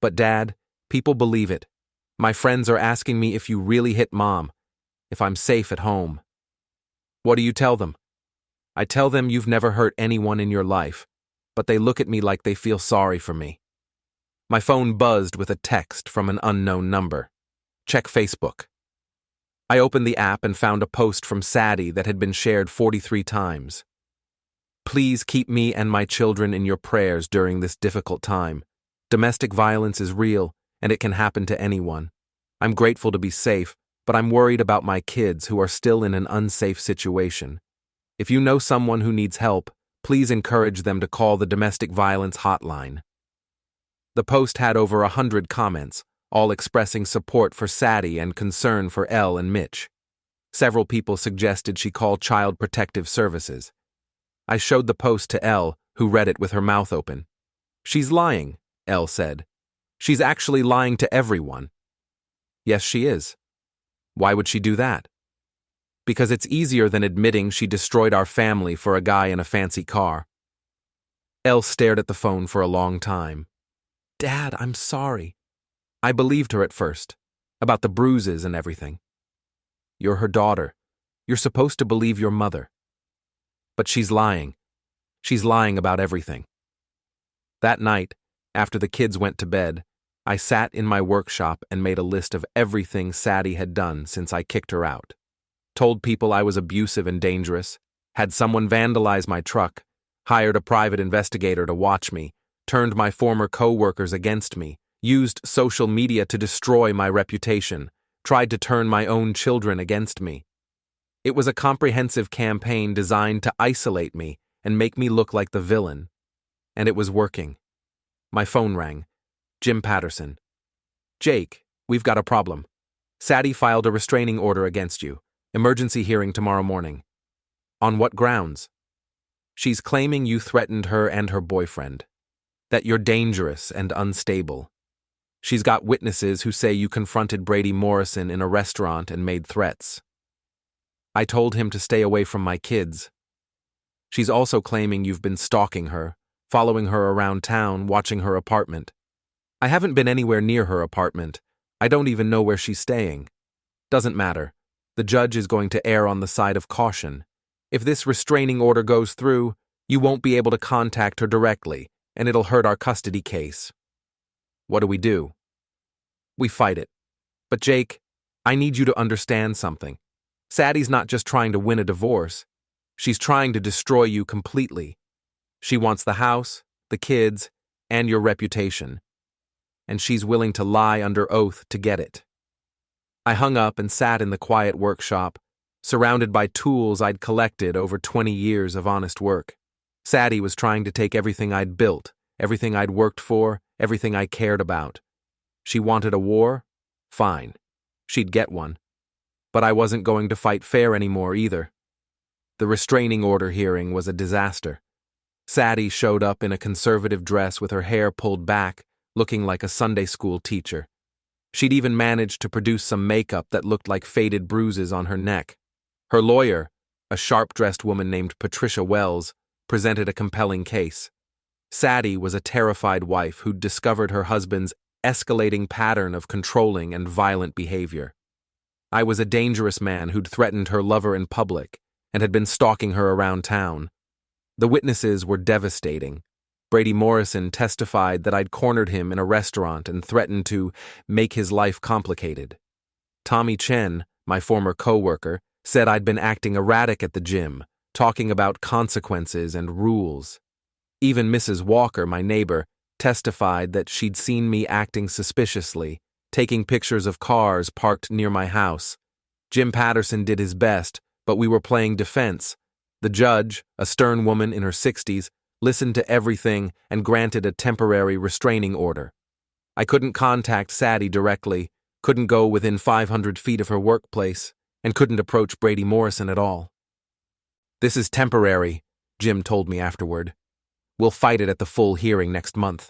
But Dad, people believe it. My friends are asking me if you really hit Mom, if I'm safe at home. What do you tell them? I tell them you've never hurt anyone in your life, but they look at me like they feel sorry for me. My phone buzzed with a text from an unknown number. Check Facebook. I opened the app and found a post from Saddie that had been shared 43 times. Please keep me and my children in your prayers during this difficult time. Domestic violence is real, and it can happen to anyone. I'm grateful to be safe, but I'm worried about my kids who are still in an unsafe situation. If you know someone who needs help, please encourage them to call the domestic violence hotline. The post had over 100 comments, all expressing support for Saddie and concern for Elle and Mitch. Several people suggested she call Child Protective Services. I showed the post to Elle, who read it with her mouth open. She's lying, Elle said. She's actually lying to everyone. Yes, she is. Why would she do that? Because it's easier than admitting she destroyed our family for a guy in a fancy car. Elle stared at the phone for a long time. Dad, I'm sorry. I believed her at first, about the bruises and everything. You're her daughter. You're supposed to believe your mother. But she's lying. She's lying about everything. That night, after the kids went to bed, I sat in my workshop and made a list of everything Saddie had done since I kicked her out. Told people I was abusive and dangerous, had someone vandalize my truck, hired a private investigator to watch me, turned my former co-workers against me, used social media to destroy my reputation, tried to turn my own children against me. It was a comprehensive campaign designed to isolate me and make me look like the villain. And it was working. My phone rang. Jim Patterson. Jake, we've got a problem. Saddie filed a restraining order against you. Emergency hearing tomorrow morning. On what grounds? She's claiming you threatened her and her boyfriend. That you're dangerous and unstable. She's got witnesses who say you confronted Brady Morrison in a restaurant and made threats. I told him to stay away from my kids. She's also claiming you've been stalking her, following her around town, watching her apartment. I haven't been anywhere near her apartment. I don't even know where she's staying. Doesn't matter. The judge is going to err on the side of caution. If this restraining order goes through, you won't be able to contact her directly, and it'll hurt our custody case. What do? We fight it. But Jake, I need you to understand something. Saddie's not just trying to win a divorce. She's trying to destroy you completely. She wants the house, the kids, and your reputation. And she's willing to lie under oath to get it. I hung up and sat in the quiet workshop, surrounded by tools I'd collected over 20 years of honest work. Saddie was trying to take everything I'd built, everything I'd worked for, everything I cared about. She wanted a war? Fine. She'd get one. But I wasn't going to fight fair anymore either. The restraining order hearing was a disaster. Saddie showed up in a conservative dress with her hair pulled back, looking like a Sunday school teacher. She'd even managed to produce some makeup that looked like faded bruises on her neck. Her lawyer, a sharp-dressed woman named Patricia Wells, presented a compelling case. Saddie was a terrified wife who'd discovered her husband's escalating pattern of controlling and violent behavior. I was a dangerous man who'd threatened her lover in public and had been stalking her around town. The witnesses were devastating. Brady Morrison testified that I'd cornered him in a restaurant and threatened to make his life complicated. Tommy Chen, my former co-worker, said I'd been acting erratic at the gym, talking about consequences and rules. Even Mrs. Walker, my neighbor, testified that she'd seen me acting suspiciously, taking pictures of cars parked near my house. Jim Patterson did his best, but we were playing defense. The judge, a stern woman in her 60s, listened to everything and granted a temporary restraining order. I couldn't contact Saddie directly, couldn't go within 500 feet of her workplace, and couldn't approach Brady Morrison at all. "This is temporary," Jim told me afterward. "We'll fight it at the full hearing next month."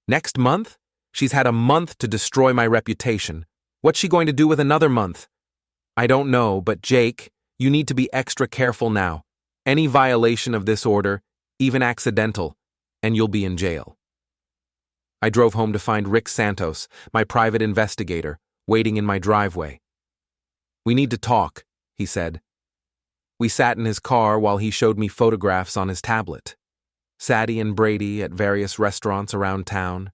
Next month? She's had a month to destroy my reputation. What's she going to do with another month? I don't know, but Jake, you need to be extra careful now. Any violation of this order, even accidental, and you'll be in jail. I drove home to find Rick Santos, my private investigator, waiting in my driveway. "We need to talk," he said. We sat in his car while he showed me photographs on his tablet. Saddie and Brady at various restaurants around town.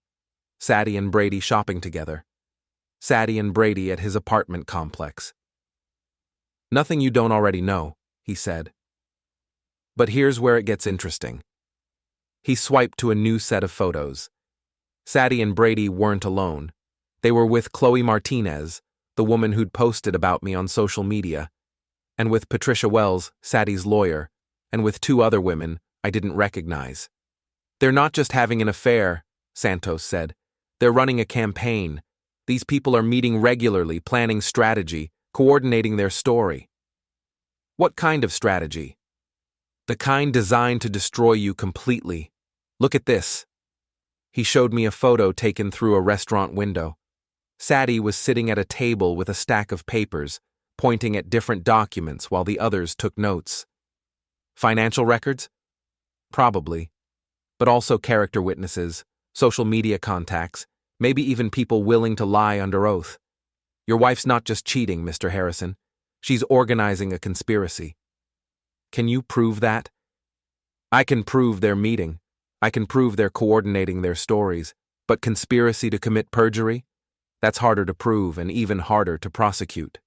Saddie and Brady shopping together. Saddie and Brady at his apartment complex. "Nothing you don't already know," he said. "But here's where it gets interesting." He swiped to a new set of photos. Saddie and Brady weren't alone. They were with Chloe Martinez, the woman who'd posted about me on social media, and with Patricia Wells, Saddie's lawyer, and with two other women I didn't recognize. "They're not just having an affair," Santos said. "They're running a campaign. These people are meeting regularly, planning strategy, coordinating their story." "What kind of strategy?" "The kind designed to destroy you completely. Look at this." He showed me a photo taken through a restaurant window. Saddie was sitting at a table with a stack of papers, pointing at different documents while the others took notes. Financial records? Probably. But also character witnesses, social media contacts, maybe even people willing to lie under oath. Your wife's not just cheating, Mr. Harrison. She's organizing a conspiracy. Can you prove that? I can prove they're meeting. I can prove they're coordinating their stories. But conspiracy to commit perjury? That's harder to prove and even harder to prosecute.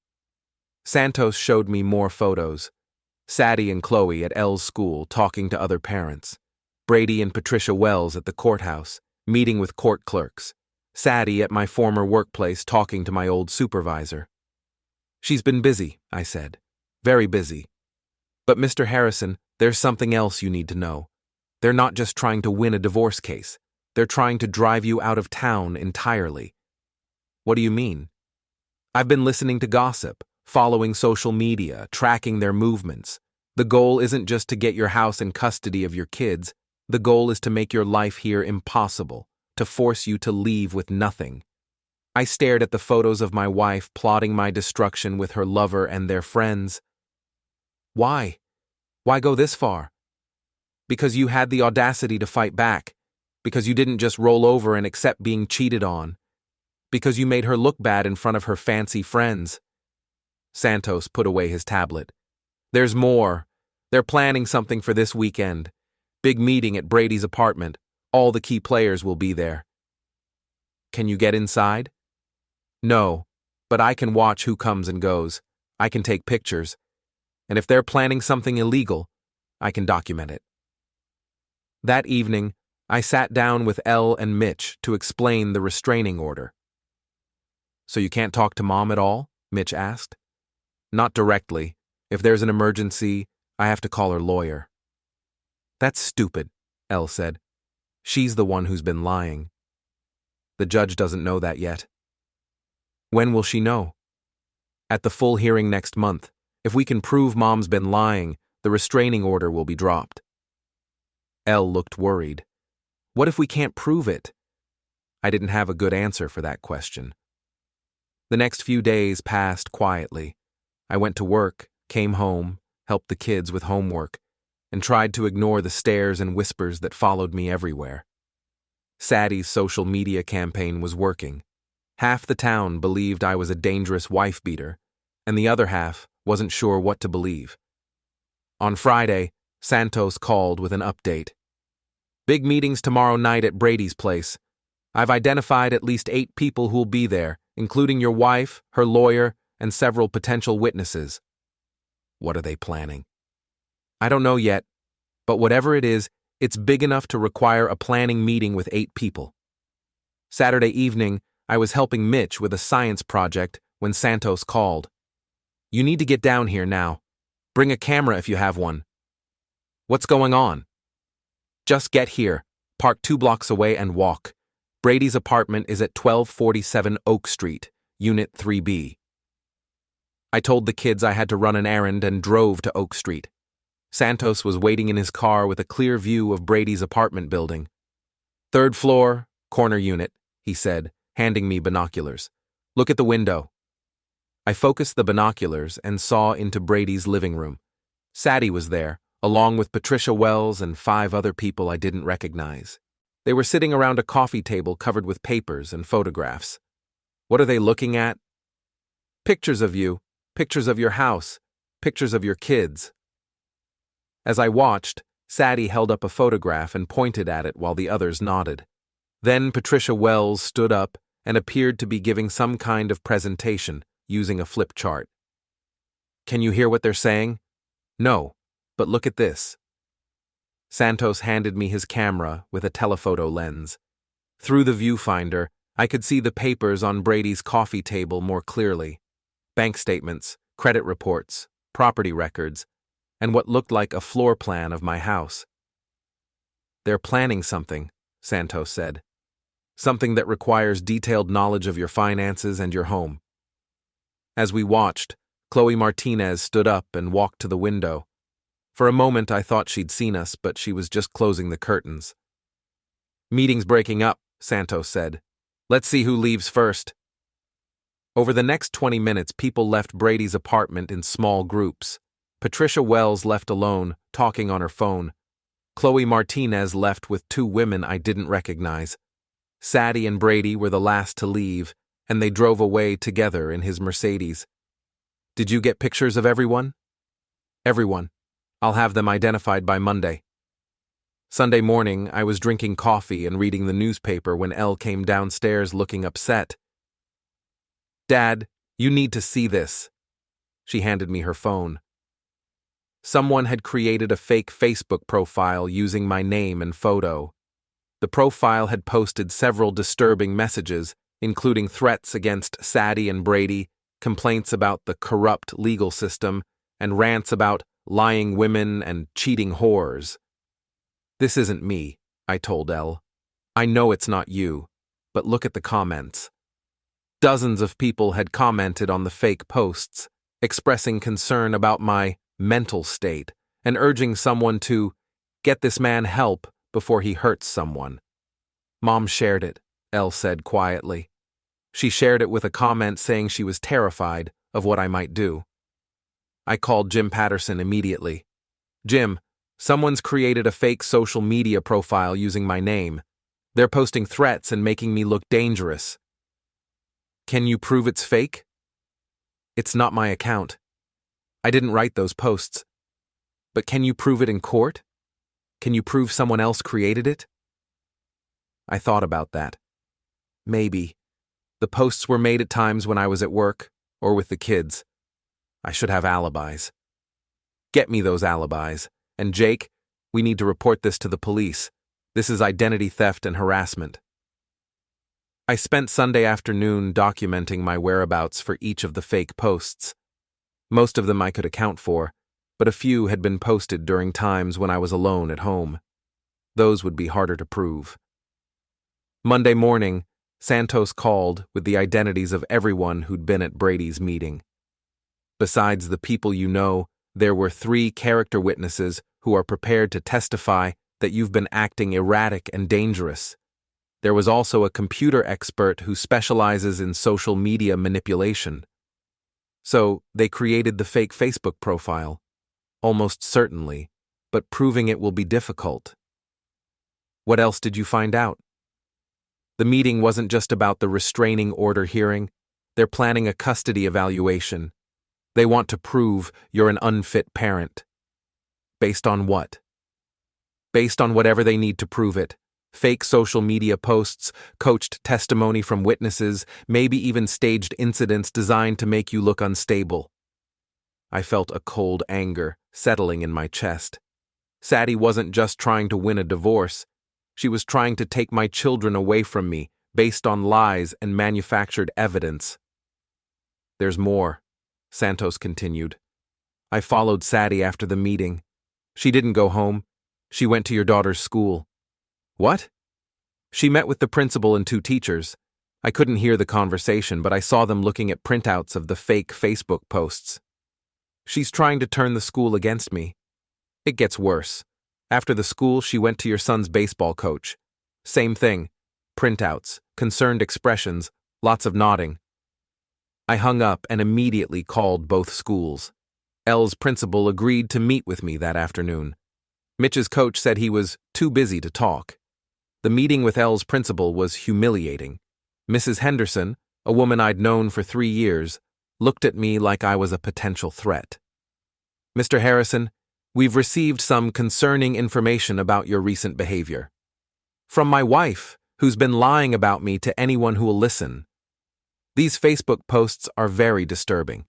Santos showed me more photos. Saddie and Chloe at Elle's school talking to other parents. Brady and Patricia Wells at the courthouse, meeting with court clerks. Saddie at my former workplace talking to my old supervisor. "She's been busy," I said. "Very busy. But Mr. Harrison, there's something else you need to know. They're not just trying to win a divorce case. They're trying to drive you out of town entirely." "What do you mean?" "I've been listening to gossip, following social media, tracking their movements. The goal isn't just to get your house and custody of your kids. The goal is to make your life here impossible, to force you to leave with nothing." I stared at the photos of my wife plotting my destruction with her lover and their friends. Why? Why go this far? Because you had the audacity to fight back. Because you didn't just roll over and accept being cheated on. Because you made her look bad in front of her fancy friends. Santos put away his tablet. There's more. They're planning something for this weekend. Big meeting at Brady's apartment. All the key players will be there. Can you get inside? No, but I can watch who comes and goes. I can take pictures. And if they're planning something illegal, I can document it. That evening, I sat down with Elle and Mitch to explain the restraining order. So you can't talk to Mom at all? Mitch asked. Not directly. If there's an emergency, I have to call her lawyer. That's stupid, Elle said. She's the one who's been lying. The judge doesn't know that yet. When will she know? At the full hearing next month. If we can prove Mom's been lying, the restraining order will be dropped. Elle looked worried. What if we can't prove it? I didn't have a good answer for that question. The next few days passed quietly. I went to work, came home, helped the kids with homework, and tried to ignore the stares and whispers that followed me everywhere. Saddie's social media campaign was working. Half the town believed I was a dangerous wife-beater, and the other half wasn't sure what to believe. On Friday, Santos called with an update. Big meetings tomorrow night at Brady's place. I've identified at least 8 people who'll be there, including your wife, her lawyer, and several potential witnesses. What are they planning? I don't know yet, but whatever it is, it's big enough to require a planning meeting with 8 people. Saturday evening, I was helping Mitch with a science project when Santos called. You need to get down here now. Bring a camera if you have one. What's going on? Just get here, park 2 blocks away and walk. Brady's apartment is at 1247 Oak Street, Unit 3B. I told the kids I had to run an errand and drove to Oak Street. Santos was waiting in his car with a clear view of Brady's apartment building. 3rd floor, corner unit, he said, handing me binoculars. Look at the window. I focused the binoculars and saw into Brady's living room. Saddie was there, along with Patricia Wells and 5 other people I didn't recognize. They were sitting around a coffee table covered with papers and photographs. What are they looking at? Pictures of you, pictures of your house, pictures of your kids. As I watched, Saddie held up a photograph and pointed at it while the others nodded. Then Patricia Wells stood up and appeared to be giving some kind of presentation, using a flip chart. Can you hear what they're saying? No, but look at this. Santos handed me his camera with a telephoto lens. Through the viewfinder, I could see the papers on Brady's coffee table more clearly. Bank statements, credit reports, property records, and what looked like a floor plan of my house. They're planning something, Santos said. Something that requires detailed knowledge of your finances and your home. As we watched, Chloe Martinez stood up and walked to the window. For a moment I thought she'd seen us, but she was just closing the curtains. Meeting's breaking up, Santos said. Let's see who leaves first. Over the next 20 minutes, people left Brady's apartment in small groups. Patricia Wells left alone, talking on her phone. Chloe Martinez left with 2 women I didn't recognize. Saddie and Brady were the last to leave, and they drove away together in his Mercedes. Did you get pictures of everyone? Everyone. I'll have them identified by Monday. Sunday morning, I was drinking coffee and reading the newspaper when Elle came downstairs looking upset. Dad, you need to see this. She handed me her phone. Someone had created a fake Facebook profile using my name and photo. The profile had posted several disturbing messages, including threats against Saddie and Brady, complaints about the corrupt legal system, and rants about lying women and cheating whores. This isn't me, I told Elle. I know it's not you, but look at the comments. Dozens of people had commented on the fake posts, expressing concern about my mental state and urging someone to get this man help before he hurts someone. Mom shared it, Elle said quietly. She shared it with a comment saying she was terrified of what I might do. I called Jim Patterson immediately. Jim, Someone's created a fake social media profile using my name. They're posting threats and making me look dangerous. Can you prove it's fake? It's not my account. I didn't write those posts. But can you prove it in court? Can you prove someone else created it? I thought about that. Maybe. The posts were made at times when I was at work or with the kids. I should have alibis. Get me those alibis. And Jake, we need to report this to the police. This is identity theft and harassment. I spent Sunday afternoon documenting my whereabouts for each of the fake posts. Most of them I could account for, but a few had been posted during times when I was alone at home. Those would be harder to prove. Monday morning, Santos called with the identities of everyone who'd been at Brady's meeting. Besides the people you know, there were 3 character witnesses who are prepared to testify that you've been acting erratic and dangerous. There was also a computer expert who specializes in social media manipulation. So, they created the fake Facebook profile. Almost certainly, but proving it will be difficult. What else did you find out? The meeting wasn't just about the restraining order hearing. They're planning a custody evaluation. They want to prove you're an unfit parent. Based on what? Based on whatever they need to prove it. Fake social media posts, coached testimony from witnesses, maybe even staged incidents designed to make you look unstable. I felt a cold anger settling in my chest. Saddie wasn't just trying to win a divorce. She was trying to take my children away from me based on lies and manufactured evidence. There's more, Santos continued. I followed Saddie after the meeting. She didn't go home. She went to your daughter's school. What? She met with the principal and 2 teachers. I couldn't hear the conversation, but I saw them looking at printouts of the fake Facebook posts. She's trying to turn the school against me. It gets worse. After the school, she went to your son's baseball coach. Same thing. Printouts, concerned expressions, lots of nodding. I hung up and immediately called both schools. Elle's principal agreed to meet with me that afternoon. Mitch's coach said he was too busy to talk. The meeting with Elle's principal was humiliating. Mrs. Henderson, a woman I'd known for 3 years, looked at me like I was a potential threat. Mr. Harrison, we've received some concerning information about your recent behavior. From my wife, who's been lying about me to anyone who will listen. These Facebook posts are very disturbing.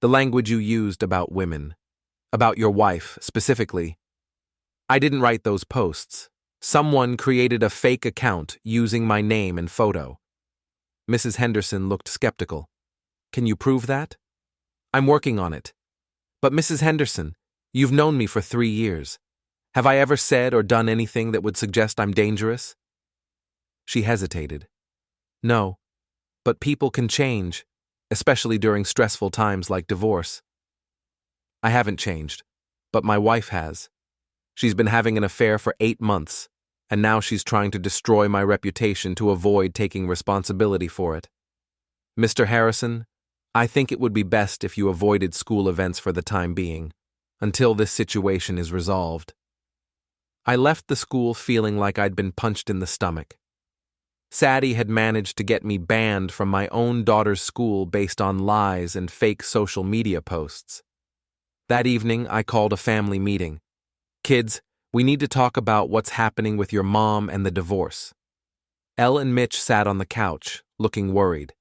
The language you used about women, about your wife specifically. I didn't write those posts. Someone created a fake account using my name and photo. Mrs. Henderson looked skeptical. Can you prove that? I'm working on it. But Mrs. Henderson, you've known me for 3 years. Have I ever said or done anything that would suggest I'm dangerous? She hesitated. No, but people can change, especially during stressful times like divorce. I haven't changed, but my wife has. She's been having an affair for 8 months, and now she's trying to destroy my reputation to avoid taking responsibility for it. Mr. Harrison, I think it would be best if you avoided school events for the time being, until this situation is resolved. I left the school feeling like I'd been punched in the stomach. Saddie had managed to get me banned from my own daughter's school based on lies and fake social media posts. That evening, I called a family meeting. Kids, we need to talk about what's happening with your mom and the divorce. Elle and Mitch sat on the couch, looking worried.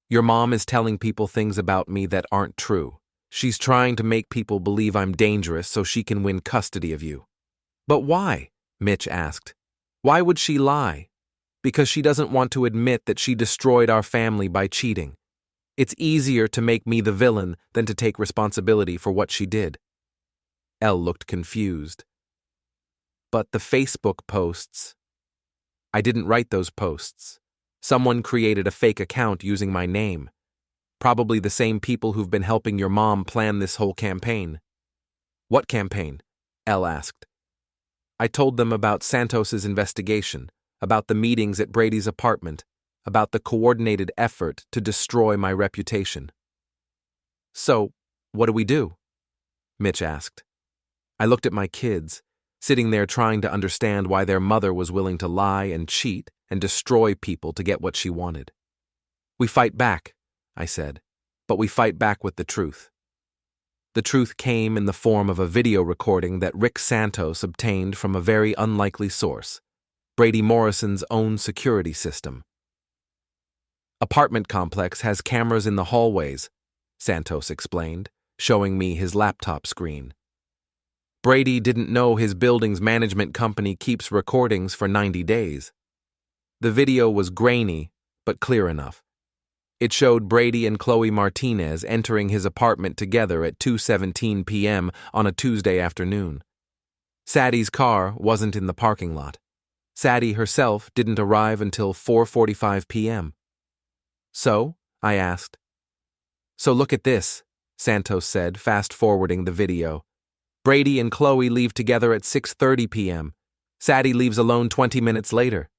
Your mom is telling people things about me that aren't true. She's trying to make people believe I'm dangerous so she can win custody of you. But why? Mitch asked. Why would she lie? Because she doesn't want to admit that she destroyed our family by cheating. It's easier to make me the villain than to take responsibility for what she did. Elle looked confused. But the Facebook posts. I didn't write those posts. Someone created a fake account using my name. Probably the same people who've been helping your mom plan this whole campaign. What campaign? Elle asked. I told them about Santos's investigation, about the meetings at Brady's apartment, about the coordinated effort to destroy my reputation. So, what do we do? Mitch asked. I looked at my kids, sitting there trying to understand why their mother was willing to lie and cheat and destroy people to get what she wanted. "We fight back," I said, "but we fight back with the truth." The truth came in the form of a video recording that Rick Santos obtained from a very unlikely source, Brady Morrison's own security system. "Apartment complex has cameras in the hallways," Santos explained, showing me his laptop screen. "Brady didn't know his building's management company keeps recordings for 90 days. The video was grainy, but clear enough. It showed Brady and Chloe Martinez entering his apartment together at 2:17 p.m. on a Tuesday afternoon. Saddie's car wasn't in the parking lot. Saddie herself didn't arrive until 4:45 p.m. "So?" I asked. "So look at this," Santos said, fast-forwarding the video. "Brady and Chloe leave together at 6:30 p.m. Saddie leaves alone 20 minutes later.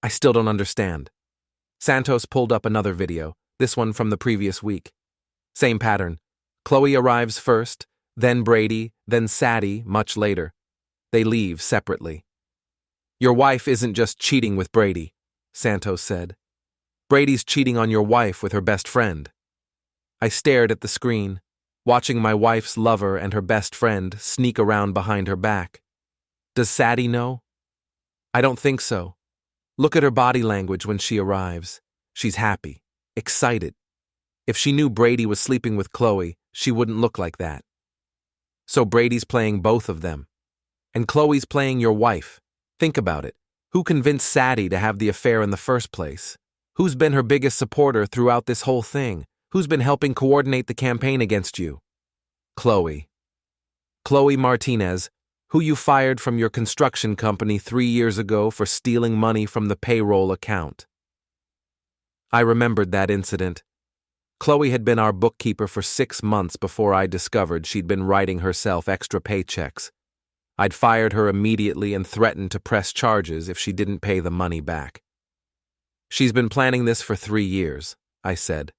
I still don't understand." Santos pulled up another video, this one from the previous week. Same pattern. Chloe arrives first, then Brady, then Saddie much later. They leave separately. "Your wife isn't just cheating with Brady," Santos said. "Brady's cheating on your wife with her best friend." I stared at the screen, watching my wife's lover and her best friend sneak around behind her back. Does Saddie know? I don't think so. Look at her body language when she arrives. She's happy, excited. If she knew Brady was sleeping with Chloe, she wouldn't look like that. So Brady's playing both of them. And Chloe's playing your wife. Think about it. Who convinced Saddie to have the affair in the first place? Who's been her biggest supporter throughout this whole thing? Who's been helping coordinate the campaign against you? Chloe. Chloe Martinez, who you fired from your construction company 3 years ago for stealing money from the payroll account. I remembered that incident. Chloe had been our bookkeeper for 6 months before I discovered she'd been writing herself extra paychecks. I'd fired her immediately and threatened to press charges if she didn't pay the money back. "She's been planning this for 3 years," I said.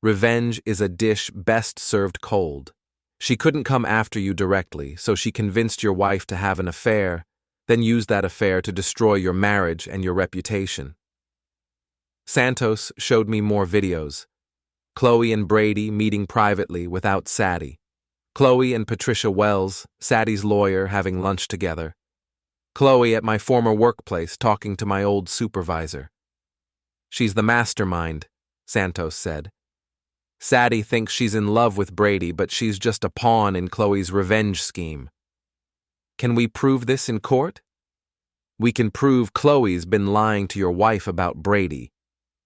"Revenge is a dish best served cold. She couldn't come after you directly, so she convinced your wife to have an affair, then used that affair to destroy your marriage and your reputation." Santos showed me more videos. Chloe and Brady meeting privately without Saddie. Chloe and Patricia Wells, Saddie's lawyer, having lunch together. Chloe at my former workplace talking to my old supervisor. "She's the mastermind," Santos said. "Saddie thinks she's in love with Brady, but she's just a pawn in Chloe's revenge scheme." "Can we prove this in court?" "We can prove Chloe's been lying to your wife about Brady.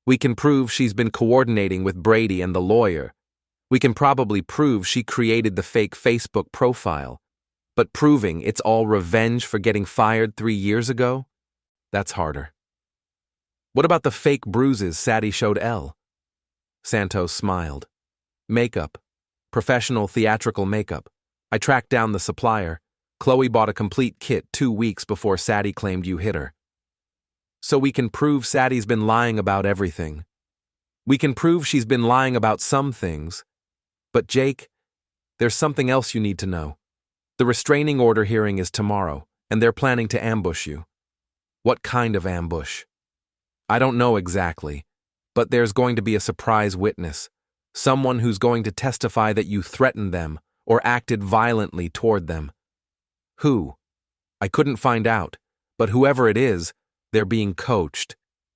We can prove she's been coordinating with Brady and the lawyer. We can probably prove she created the fake Facebook profile. But proving it's all revenge for getting fired 3 years ago? That's harder." "What about the fake bruises Saddie showed Elle?" Santos smiled. "Makeup. Professional theatrical makeup. I tracked down the supplier. Chloe bought a complete kit 2 weeks before Saddie claimed you hit her." "So we can prove Saddie's been lying about everything. We can prove she's been lying about some things. But Jake, there's something else you need to know. The restraining order hearing is tomorrow, and they're planning to ambush you." "What kind of ambush?" "I don't know exactly. But there's going to be a surprise witness, someone who's going to testify that you threatened them or acted violently toward them." "Who?" "I couldn't find out, but whoever it is, they're being coached.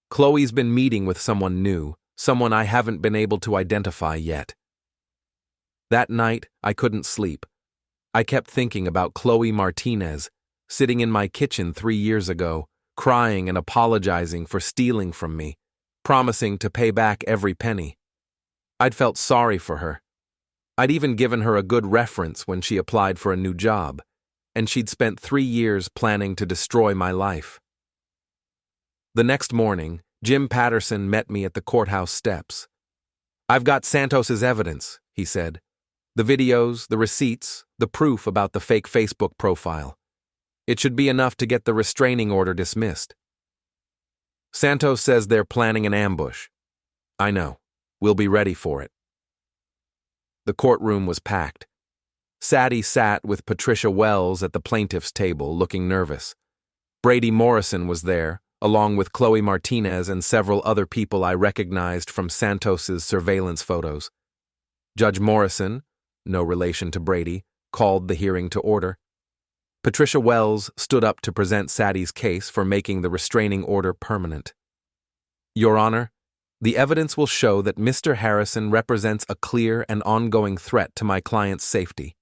Chloe's been meeting with someone new, someone I haven't been able to identify yet." That night, I couldn't sleep. I kept thinking about Chloe Martinez, sitting in my kitchen 3 years ago, crying and apologizing for stealing from me, promising to pay back every penny. I'd felt sorry for her. I'd even given her a good reference when she applied for a new job, and she'd spent 3 years planning to destroy my life. The next morning, Jim Patterson met me at the courthouse steps. "I've got Santos's evidence," he said. "The videos, the receipts, the proof about the fake Facebook profile. It should be enough to get the restraining order dismissed." "Santos says they're planning an ambush." "I know. We'll be ready for it." The courtroom was packed. Saddie sat with Patricia Wells at the plaintiff's table, looking nervous. Brady Morrison was there, along with Chloe Martinez and several other people I recognized from Santos's surveillance photos. Judge Morrison, no relation to Brady, called the hearing to order. Patricia Wells stood up to present Saddie's case for making the restraining order permanent. Your Honor, the evidence will show that Mr. Harrison represents a clear and ongoing threat to my client's safety.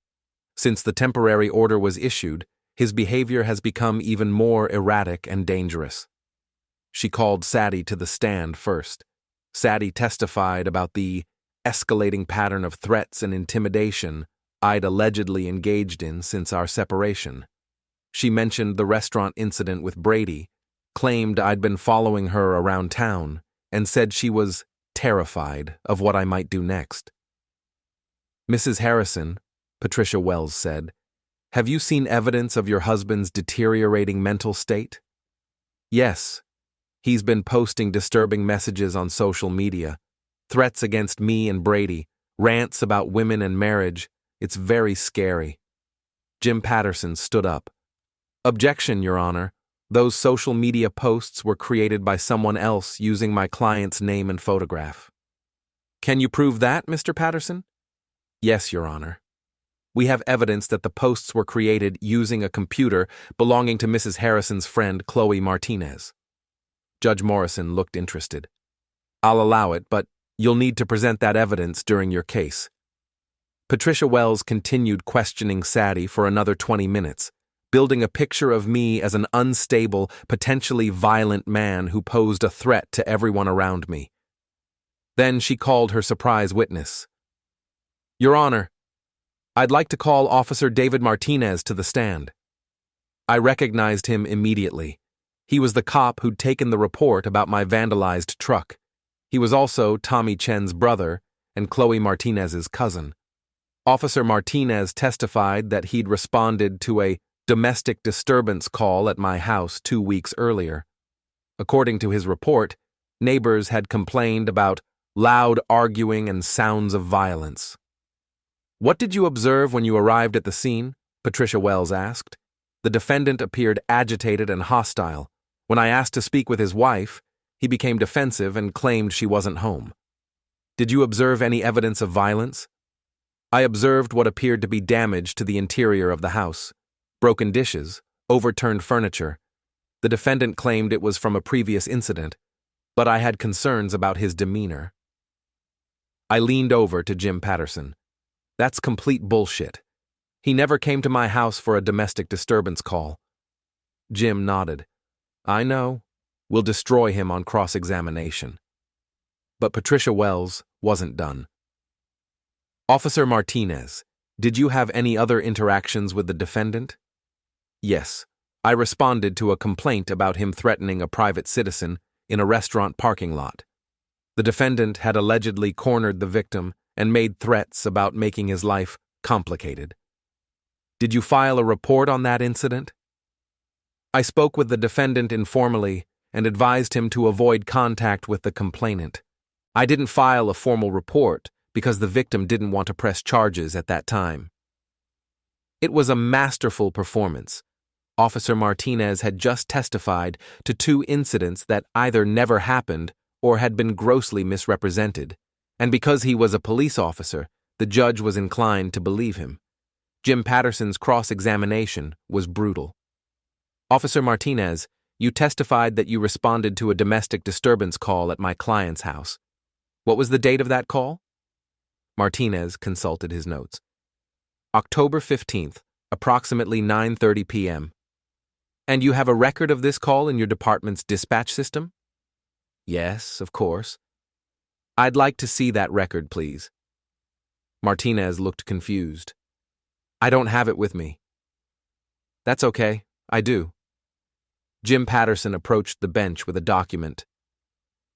Since the temporary order was issued, his behavior has become even more erratic and dangerous. She called Saddie to the stand first. Saddie testified about the escalating pattern of threats and intimidation I'd allegedly engaged in since our separation. She mentioned the restaurant incident with Brady, claimed I'd been following her around town, and said she was terrified of what I might do next. Mrs. Harrison, Patricia Wells said, have you seen evidence of your husband's deteriorating mental state? Yes. He's been posting disturbing messages on social media, threats against me and Brady, rants about women and marriage. It's very scary. Jim Patterson stood up. Objection, Your Honor. Those social media posts were created by someone else using my client's name and photograph. Can you prove that, Mr. Patterson? Yes, Your Honor. We have evidence that the posts were created using a computer belonging to Mrs. Harrison's friend Chloe Martinez. Judge Morrison looked interested. I'll allow it, but you'll need to present that evidence during your case. Patricia Wells continued questioning Saddie for another 20 minutes, building a picture of me as an unstable, potentially violent man who posed a threat to everyone around me. Then she called her surprise witness. Your Honor, I'd like to call Officer David Martinez to the stand. I recognized him immediately. He was the cop who'd taken the report about my vandalized truck. He was also Tommy Chen's brother and Chloe Martinez's cousin. Officer Martinez testified that he'd responded to a domestic disturbance call at my house 2 weeks earlier. According to his report, neighbors had complained about loud arguing and sounds of violence. What did you observe when you arrived at the scene? Patricia Wells asked. The defendant appeared agitated and hostile. When I asked to speak with his wife, he became defensive and claimed she wasn't home. Did you observe any evidence of violence? I observed what appeared to be damage to the interior of the house. Broken dishes, overturned furniture. The defendant claimed it was from a previous incident, but I had concerns about his demeanor. I leaned over to Jim Patterson. That's complete bullshit. He never came to my house for a domestic disturbance call. Jim nodded. I know. We'll destroy him on cross-examination. But Patricia Wells wasn't done. Officer Martinez, did you have any other interactions with the defendant? Yes. I responded to a complaint about him threatening a private citizen in a restaurant parking lot. The defendant had allegedly cornered the victim and made threats about making his life complicated. Did you file a report on that incident? I spoke with the defendant informally and advised him to avoid contact with the complainant. I didn't file a formal report because the victim didn't want to press charges at that time. It was a masterful performance. Officer Martinez had just testified to 2 incidents that either never happened or had been grossly misrepresented, and because he was a police officer, the judge was inclined to believe him. Jim Patterson's cross-examination was brutal. Officer Martinez, you testified that you responded to a domestic disturbance call at my client's house. What was the date of that call? Martinez consulted his notes. October 15th, approximately 9:30 p.m. And you have a record of this call in your department's dispatch system? Yes, of course. I'd like to see that record, please. Martinez looked confused. I don't have it with me. That's okay, I do. Jim Patterson approached the bench with a document.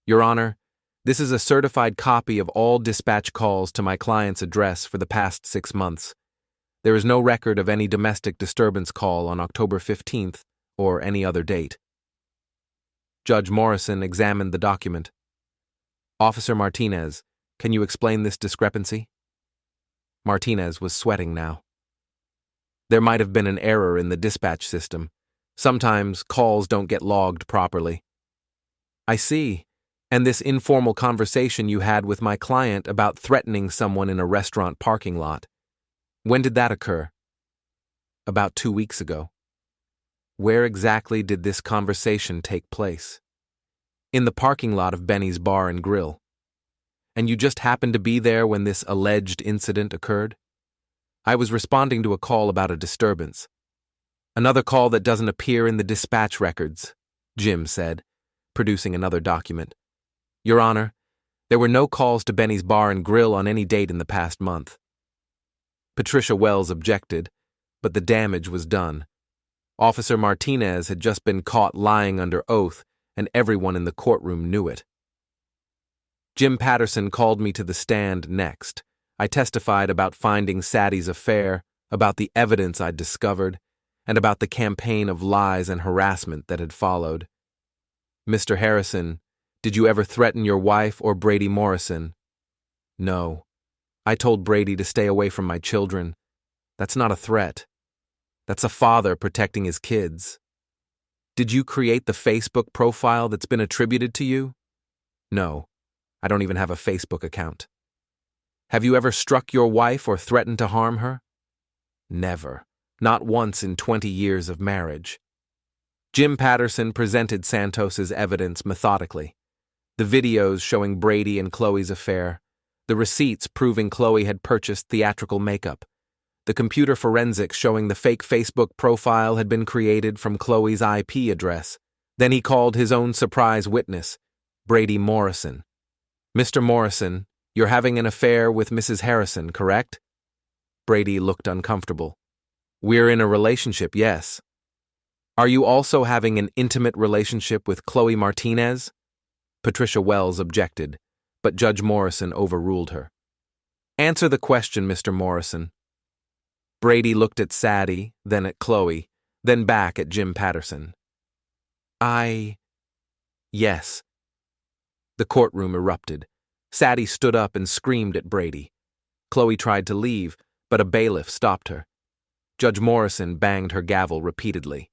Your Honor, this is a certified copy of all dispatch calls to my client's address for the past 6 months. There is no record of any domestic disturbance call on October 15th or any other date. Judge Morrison examined the document. Officer Martinez, can you explain this discrepancy? Martinez was sweating now. There might have been an error in the dispatch system. Sometimes calls don't get logged properly. I see. And this informal conversation you had with my client about threatening someone in a restaurant parking lot. When did that occur? About 2 weeks ago. Where exactly did this conversation take place? In the parking lot of Benny's Bar and Grill. And you just happened to be there when this alleged incident occurred? I was responding to a call about a disturbance. Another call that doesn't appear in the dispatch records, Jim said, producing another document. Your Honor, there were no calls to Benny's Bar and Grill on any date in the past month. Patricia Wells objected, but the damage was done. Officer Martinez had just been caught lying under oath, and everyone in the courtroom knew it. Jim Patterson called me to the stand next. I testified about finding Saddie's affair, about the evidence I'd discovered, and about the campaign of lies and harassment that had followed. Mr. Harrison, did you ever threaten your wife or Brady Morrison? No. I told Brady to stay away from my children. That's not a threat. That's a father protecting his kids. Did you create the Facebook profile that's been attributed to you? No. I don't even have a Facebook account. Have you ever struck your wife or threatened to harm her? Never. Not once in 20 years of marriage. Jim Patterson presented Santos's evidence methodically. The videos showing Brady and Chloe's affair, the receipts proving Chloe had purchased theatrical makeup, the computer forensics showing the fake Facebook profile had been created from Chloe's IP address. Then he called his own surprise witness, Brady Morrison. Mr. Morrison, you're having an affair with Mrs. Harrison, correct? Brady looked uncomfortable. We're in a relationship, yes. Are you also having an intimate relationship with Chloe Martinez? Patricia Wells objected, but Judge Morrison overruled her. Answer the question, Mr. Morrison. Brady looked at Saddie, then at Chloe, then back at Jim Patterson. Yes. The courtroom erupted. Saddie stood up and screamed at Brady. Chloe tried to leave, but a bailiff stopped her. Judge Morrison banged her gavel repeatedly.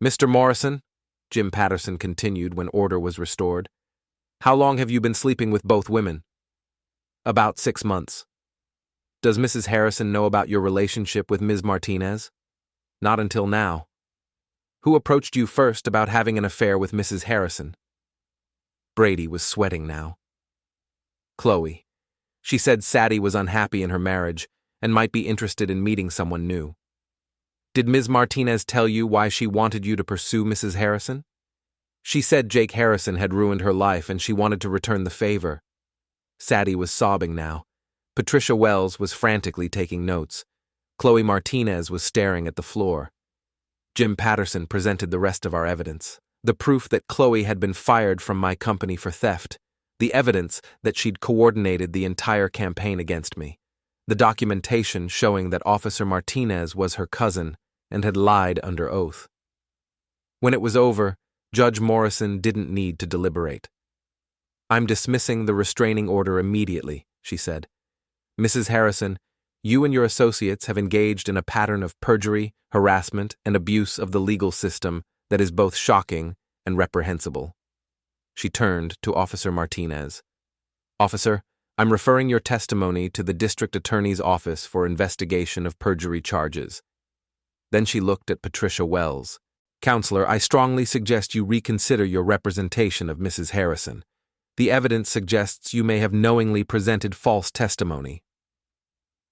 Mr. Morrison, Jim Patterson continued when order was restored, how long have you been sleeping with both women? About 6 months. Does Mrs. Harrison know about your relationship with Ms. Martinez? Not until now. Who approached you first about having an affair with Mrs. Harrison? Brady was sweating now. Chloe. She said Saddie was unhappy in her marriage and might be interested in meeting someone new. Did Ms. Martinez tell you why she wanted you to pursue Mrs. Harrison? She said Jake Harrison had ruined her life and she wanted to return the favor. Saddie was sobbing now. Patricia Wells was frantically taking notes. Chloe Martinez was staring at the floor. Jim Patterson presented the rest of our evidence. The proof that Chloe had been fired from my company for theft. The evidence that she'd coordinated the entire campaign against me. The documentation showing that Officer Martinez was her cousin and had lied under oath. When it was over, Judge Morrison didn't need to deliberate. I'm dismissing the restraining order immediately, she said. Mrs. Harrison, you and your associates have engaged in a pattern of perjury, harassment, and abuse of the legal system that is both shocking and reprehensible. She turned to Officer Martinez. Officer, I'm referring your testimony to the District Attorney's Office for investigation of perjury charges. Then she looked at Patricia Wells. Counselor, I strongly suggest you reconsider your representation of Mrs. Harrison. The evidence suggests you may have knowingly presented false testimony.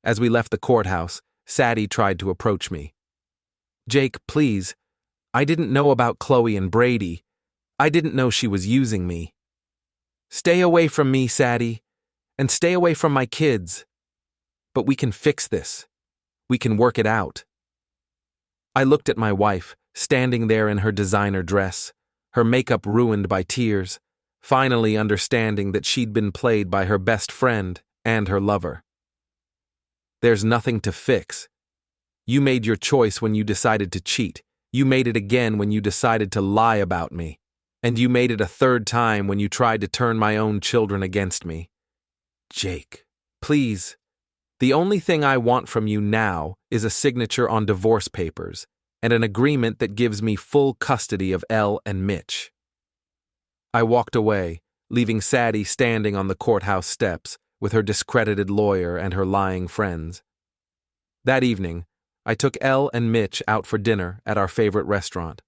As we left the courthouse, Saddie tried to approach me. Jake, please. I didn't know about Chloe and Brady. I didn't know she was using me. Stay away from me, Saddie, and stay away from my kids. But we can fix this. We can work it out. I looked at my wife, standing there in her designer dress, her makeup ruined by tears, finally understanding that she'd been played by her best friend and her lover. There's nothing to fix. You made your choice when you decided to cheat. You made it again when you decided to lie about me. And you made it a third time when you tried to turn my own children against me. Jake, please, The only thing I want from you now is a signature on divorce papers and an agreement that gives me full custody of Elle and Mitch." I walked away, leaving Saddie standing on the courthouse steps with her discredited lawyer and her lying friends. That evening, I took Elle and Mitch out for dinner at our favorite restaurant.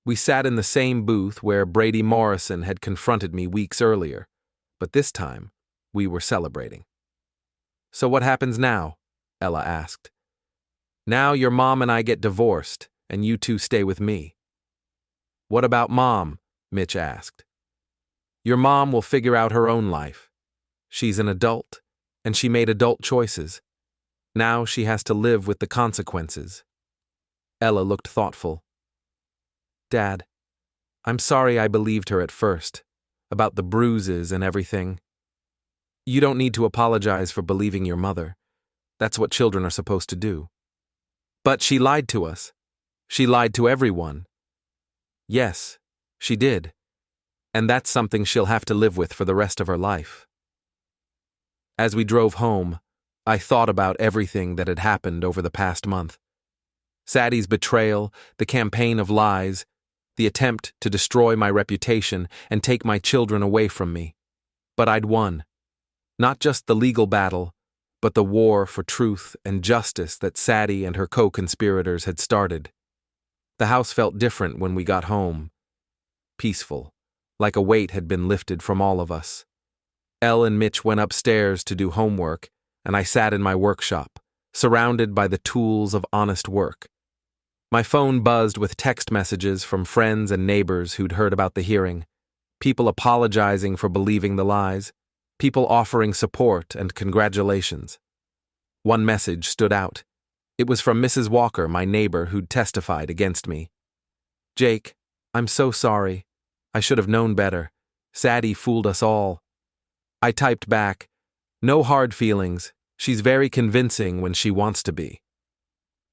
We sat in the same booth where Brady Morrison had confronted me weeks earlier, but this time, we were celebrating. "So what happens now?" Ella asked. "Now your mom and I get divorced, and you two stay with me." "What about Mom?" Mitch asked. "Your mom will figure out her own life. She's an adult, and she made adult choices. Now she has to live with the consequences." Ella looked thoughtful. "Dad, I'm sorry I believed her at first, about the bruises and everything. You don't need to apologize for believing your mother. That's what children are supposed to do. But she lied to us. She lied to everyone." "Yes, she did. And that's something she'll have to live with for the rest of her life." As we drove home, I thought about everything that had happened over the past month. Saddie's betrayal, the campaign of lies, the attempt to destroy my reputation and take my children away from me. But I'd won. Not just the legal battle, but the war for truth and justice that Saddie and her co-conspirators had started. The house felt different when we got home. Peaceful, like a weight had been lifted from all of us. Elle and Mitch went upstairs to do homework, and I sat in my workshop, surrounded by the tools of honest work. My phone buzzed with text messages from friends and neighbors who'd heard about the hearing, people apologizing for believing the lies, people offering support and congratulations. One message stood out. It was from Mrs. Walker, my neighbor who'd testified against me. "Jake, I'm so sorry. I should have known better. Saddie fooled us all." I typed back, "No hard feelings. She's very convincing when she wants to be."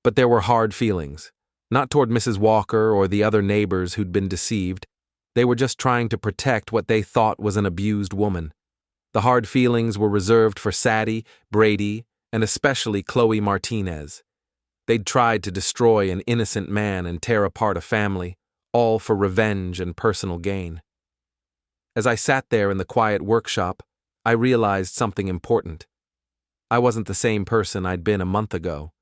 But there were hard feelings, not toward Mrs. Walker or the other neighbors who'd been deceived. They were just trying to protect what they thought was an abused woman. The hard feelings were reserved for Saddie, Brady, and especially Chloe Martinez. They'd tried to destroy an innocent man and tear apart a family, all for revenge and personal gain. As I sat there in the quiet workshop, I realized something important. I wasn't the same person I'd been a month ago.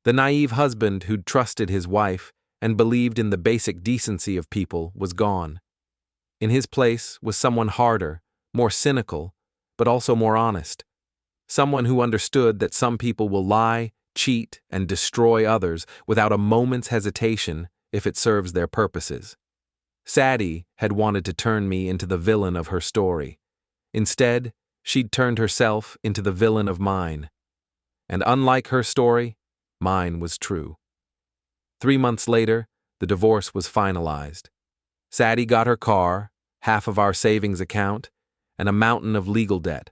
The naive husband who'd trusted his wife and believed in the basic decency of people was gone. In his place was someone harder, more cynical, but also more honest. Someone who understood that some people will lie, cheat, and destroy others without a moment's hesitation if it serves their purposes. Saddie had wanted to turn me into the villain of her story. Instead, she'd turned herself into the villain of mine. And unlike her story, mine was true. 3 months later, the divorce was finalized. Saddie got her car, half of our savings account, and a mountain of legal debt.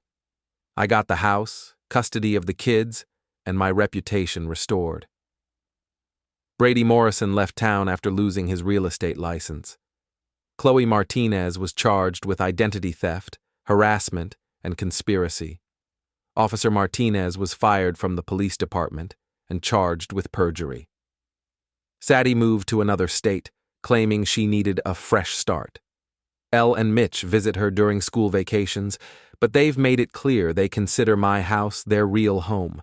I got the house, custody of the kids, and my reputation restored. Brady Morrison left town after losing his real estate license. Chloe Martinez was charged with identity theft, harassment, and conspiracy. Officer Martinez was fired from the police department and charged with perjury. Saddie moved to another state, claiming she needed a fresh start. Elle and Mitch visit her during school vacations, but they've made it clear they consider my house their real home.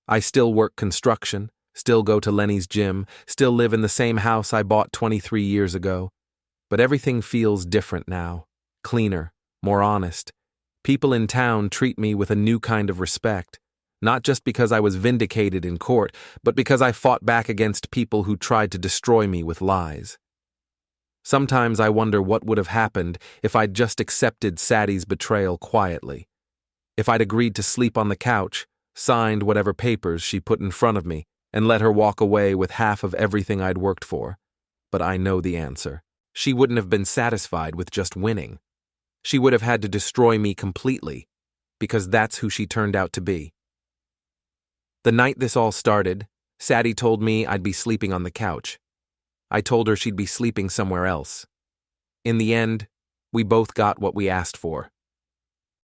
I still work construction, still go to Lenny's gym, still live in the same house I bought 23 years ago. But everything feels different now, cleaner, more honest. People in town treat me with a new kind of respect, not just because I was vindicated in court, but because I fought back against people who tried to destroy me with lies. Sometimes I wonder what would have happened if I'd just accepted Saddie's betrayal quietly. If I'd agreed to sleep on the couch, signed whatever papers she put in front of me, and let her walk away with half of everything I'd worked for. But I know the answer. She wouldn't have been satisfied with just winning. She would have had to destroy me completely, because that's who she turned out to be. The night this all started, Saddie told me I'd be sleeping on the couch. I told her she'd be sleeping somewhere else. In the end, we both got what we asked for.